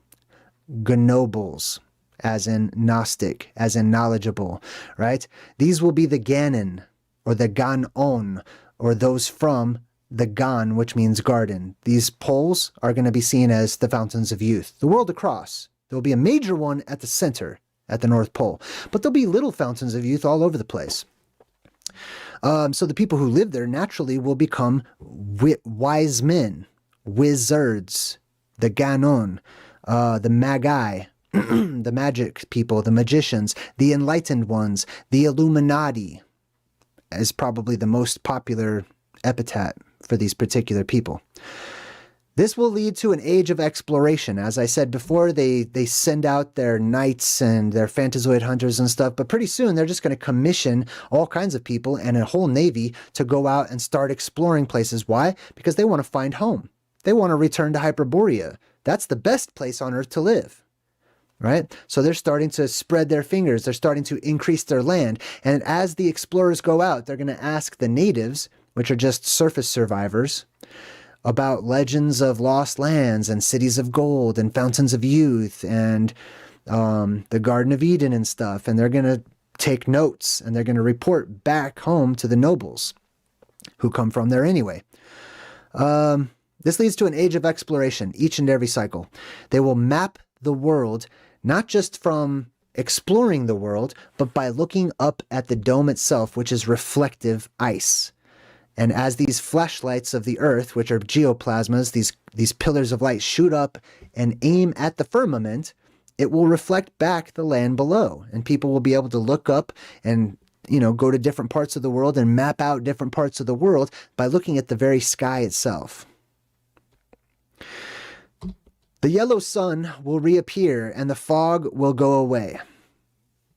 Speaker 1: Gnobles, as in Gnostic, as in knowledgeable, right? These will be the Ganon, or the Ganon, or those from the Gan, which means garden. These poles are going to be seen as the fountains of youth, the world across. There will be a major one at the center, at the North Pole, but there'll be little fountains of youth all over the place. So the people who live there naturally will become wise men, wizards, the Ganon, the Magi, the magic people, the magicians, the enlightened ones, the Illuminati is probably the most popular epithet for these particular people. This will lead to an age of exploration. As I said before, they send out their knights and their fantasoid hunters and stuff, but pretty soon they're just going to commission all kinds of people and a whole navy to go out and start exploring places. Why? Because they want to find home. They want to return to Hyperborea. That's the best place on Earth to live. Right? So they're starting to spread their fingers. They're starting to increase their land. And as the explorers go out, they're going to ask the natives, which are just surface survivors, about legends of lost lands and cities of gold and fountains of youth and the Garden of Eden and stuff. And they're going to take notes and they're going to report back home to the nobles who come from there anyway. This leads to an age of exploration each and every cycle. They will map the world not just from exploring the world, but by looking up at the dome itself, which is reflective ice. And as these flashlights of the earth, which are geoplasmas, these pillars of light shoot up and aim at the firmament, it will reflect back the land below. And people will be able to look up and, go to different parts of the world and map out different parts of the world by looking at the very sky itself. The yellow sun will reappear and the fog will go away.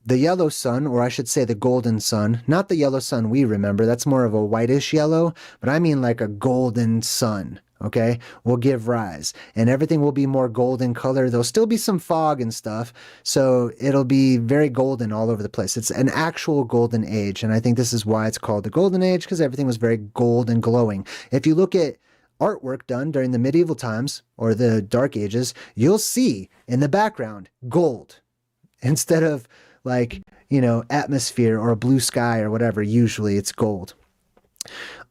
Speaker 1: The yellow sun, or I should say the golden sun, not the yellow sun we remember, that's more of a whitish yellow, but I mean like a golden sun, okay, will give rise. And everything will be more golden color. There'll still be some fog and stuff, so it'll be very golden all over the place. It's an actual golden age, and I think this is why it's called the golden age, because everything was very gold and glowing. If you look at artwork done during the medieval times or the dark ages, you'll see in the background gold instead of atmosphere or a blue sky or whatever. Usually it's gold.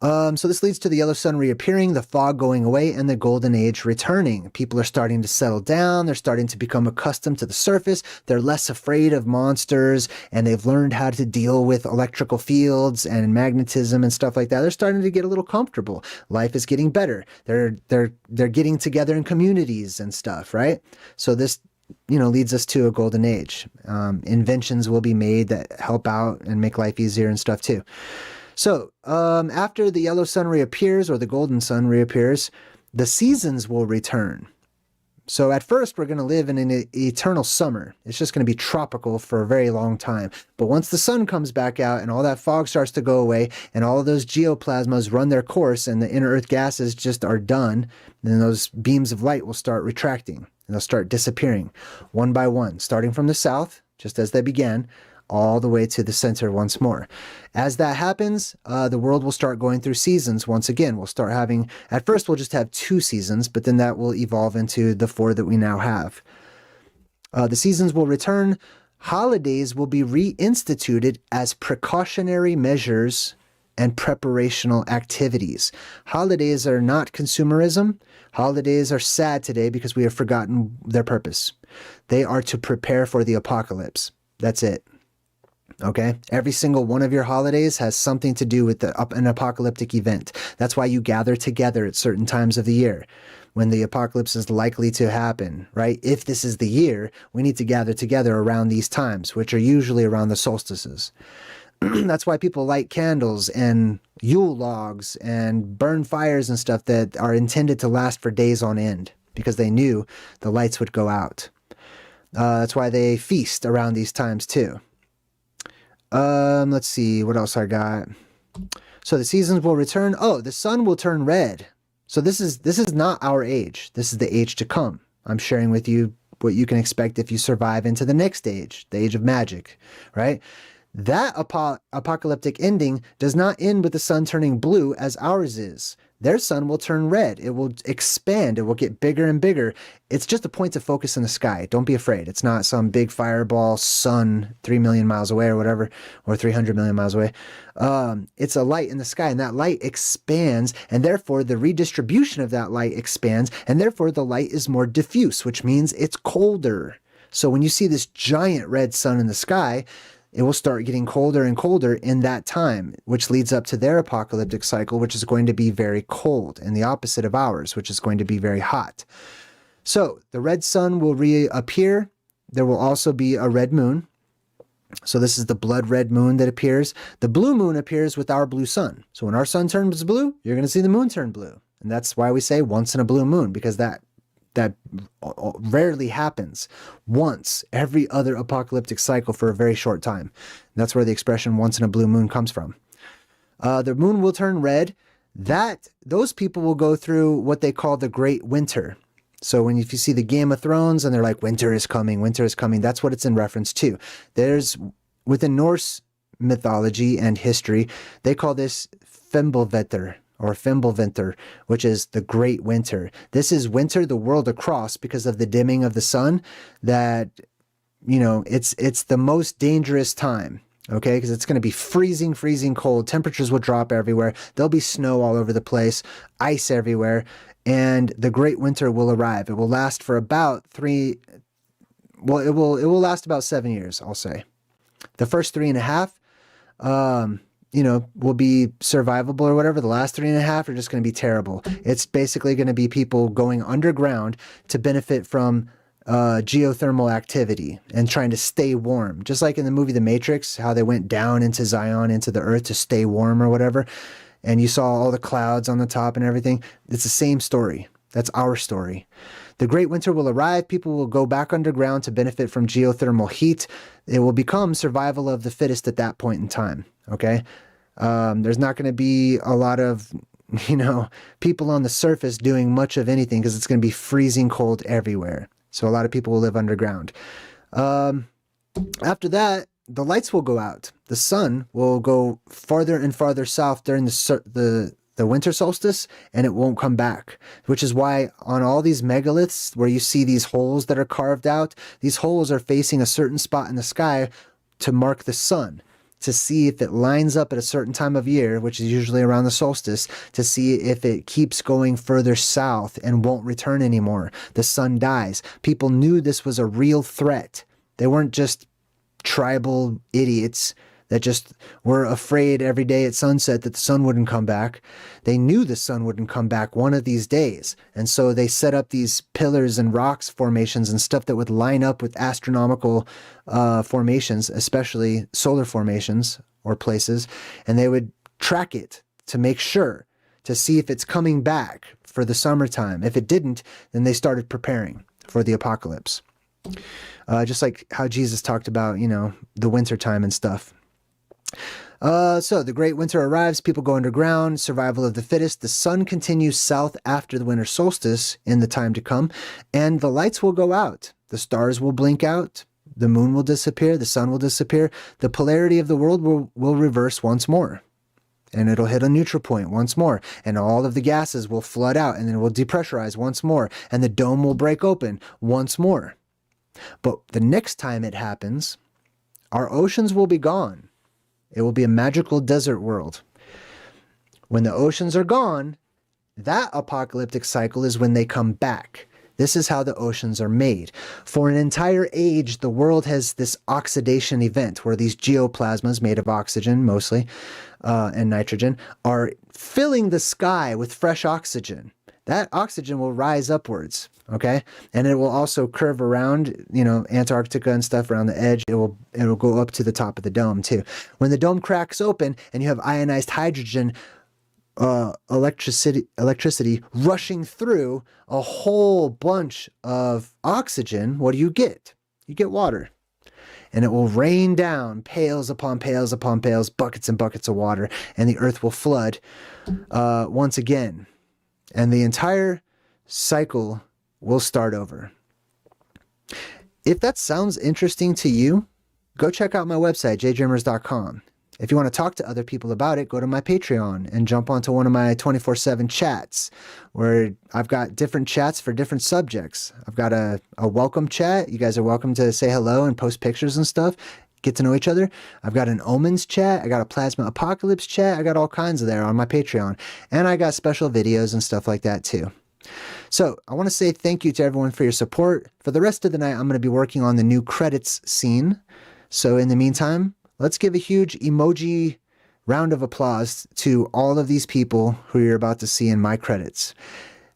Speaker 1: So this leads to the yellow sun reappearing, the fog going away, and the golden age returning. People are starting to settle down. They're starting to become accustomed to the surface. They're less afraid of monsters, and they've learned how to deal with electrical fields and magnetism and stuff like that. They're starting to get a little comfortable. Life is getting better. They're getting together in communities and stuff, right? So this leads us to a golden age. Inventions will be made that help out and make life easier and stuff too. So after the yellow sun reappears or the golden sun reappears, the seasons will return. So at first we're going to live in an eternal summer. It's just going to be tropical for a very long time. But once the sun comes back out and all that fog starts to go away and all of those geoplasmas run their course and the inner earth gases just are done, then those beams of light will start retracting and they'll start disappearing one by one, starting from the south, just as they began, all the way to the center once more. As that happens, the world will start going through seasons once again. We'll start having, at first we'll just have 2 seasons, but then that will evolve into the 4 that we now have. The seasons will return. Holidays will be reinstituted as precautionary measures and preparational activities. Holidays are not consumerism. Holidays are sad today because we have forgotten their purpose. They are to prepare for the apocalypse. That's it. Okay? Every single one of your holidays has something to do with an apocalyptic event. That's why you gather together at certain times of the year when the apocalypse is likely to happen, right? If this is the year, we need to gather together around these times, which are usually around the solstices. That's why people light candles and Yule logs and burn fires and stuff that are intended to last for days on end, because they knew the lights would go out. That's why they feast around these times too. Let's see what else I got. So the seasons will return. Oh, the sun will turn red. So this is not our age. This is the age to come. I'm sharing with you what you can expect if you survive into the next age, the age of magic, right? That apocalyptic ending does not end with the sun turning blue as ours is. Their sun will turn red. It will expand. It will get bigger and bigger. It's just a point of focus in the sky. Don't be afraid. It's not some big fireball sun 3 million miles away or whatever, or 300 million miles away. It's a light in the sky, and that light expands, and therefore the redistribution of that light expands, and therefore the light is more diffuse, which means it's colder. So when you see this giant red sun in the sky, it will start getting colder and colder in that time, which leads up to their apocalyptic cycle, which is going to be very cold, and the opposite of ours, which is going to be very hot. So the red sun will reappear. there will also be a red moon. So this is the blood red moon that appears. The blue moon appears with our blue sun. So when our sun turns blue, you're going to see the moon turn blue. And that's why we say once in a blue moon, because that rarely happens. Once every other apocalyptic cycle for a very short time. And that's where the expression once in a blue moon comes from. The moon will turn red. Those people will go through what they call the Great Winter. So if you see the Game of Thrones and they're like, winter is coming, that's what it's in reference to. Within Norse mythology and history, they call this Fimbulvetur or Fimbulvinter, which is the Great Winter. This is winter the world across because of the dimming of the sun, that, it's the most dangerous time. Okay, because it's going to be freezing cold. Temperatures will drop everywhere. There'll be snow all over the place, ice everywhere, and the Great Winter will arrive. It will last for about it will last about 7 years, I'll say. The first 3.5, will be survivable or whatever. The last 3.5 are just going to be terrible. It's basically going to be people going underground to benefit from geothermal activity and trying to stay warm. Just like in the movie The Matrix, how they went down into Zion, into the earth to stay warm or whatever. And you saw all the clouds on the top and everything. It's the same story. That's our story. The Great Winter will arrive. People will go back underground to benefit from geothermal heat. It will become survival of the fittest at that point in time. Okay. There's not going to be a lot of, people on the surface doing much of anything because it's going to be freezing cold everywhere. So a lot of people will live underground. After that, the lights will go out. The sun will go farther and farther south during the winter solstice, and it won't come back, which is why on all these megaliths where you see these holes that are carved out, these holes are facing a certain spot in the sky to mark the sun, to see if it lines up at a certain time of year, which is usually around the solstice, to see if it keeps going further south and won't return anymore. The sun dies. People knew this was a real threat. They weren't just tribal idiots that just were afraid every day at sunset that the sun wouldn't come back. They knew the sun wouldn't come back one of these days. And so they set up these pillars and rocks formations and stuff that would line up with astronomical formations, especially solar formations or places. And they would track it to make sure, to see if it's coming back for the summertime. If it didn't, then they started preparing for the apocalypse. Just like how Jesus talked about, the winter time and stuff. So the Great Winter arrives, people go underground, survival of the fittest. The sun continues south after the winter solstice in the time to come, and the lights will go out. The stars will blink out, the moon will disappear, the sun will disappear. The polarity of the world will reverse once more, and it'll hit a neutral point once more, and all of the gases will flood out, and then it will depressurize once more, and the dome will break open once more. But the next time it happens, our oceans will be gone. It will be a magical desert world. When the oceans are gone, that apocalyptic cycle is when they come back. This is how the oceans are made. For an entire age, the world has this oxidation event where these geoplasmas made of oxygen mostly, and nitrogen, are filling the sky with fresh oxygen. That oxygen will rise upwards, okay? And it will also curve around, Antarctica and stuff around the edge. It will go up to the top of the dome too. When the dome cracks open and you have ionized hydrogen, electricity rushing through a whole bunch of oxygen, what do you get? You get water. And it will rain down pails upon pails upon pails, buckets and buckets of water, and the earth will flood once again. And the entire cycle will start over. If that sounds interesting to you, go check out my website, JayDreamerZ.com. If you want to talk to other people about it, go to my Patreon and jump onto one of my 24/7 chats, where I've got different chats for different subjects. I've got a welcome chat. You guys are welcome to say hello and post pictures and stuff. Get to know each other. I've got an omens chat. I got a plasma apocalypse chat. I got all kinds of there on my Patreon. And I got special videos and stuff like that too. So I want to say thank you to everyone for your support. For the rest of the night, I'm going to be working on the new credits scene. So in the meantime, let's give a huge emoji round of applause to all of these people who you're about to see in my credits.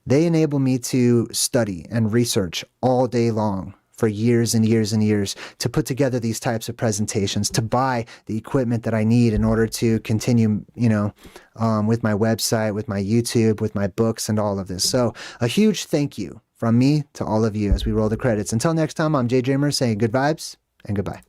Speaker 1: They enable me to study and research all day long for years and years and years to put together these types of presentations, to buy the equipment that I need in order to continue, with my website, with my YouTube, with my books and all of this. So a huge thank you from me to all of you as we roll the credits. Until next time, I'm JayDreamerZ saying good vibes and goodbye.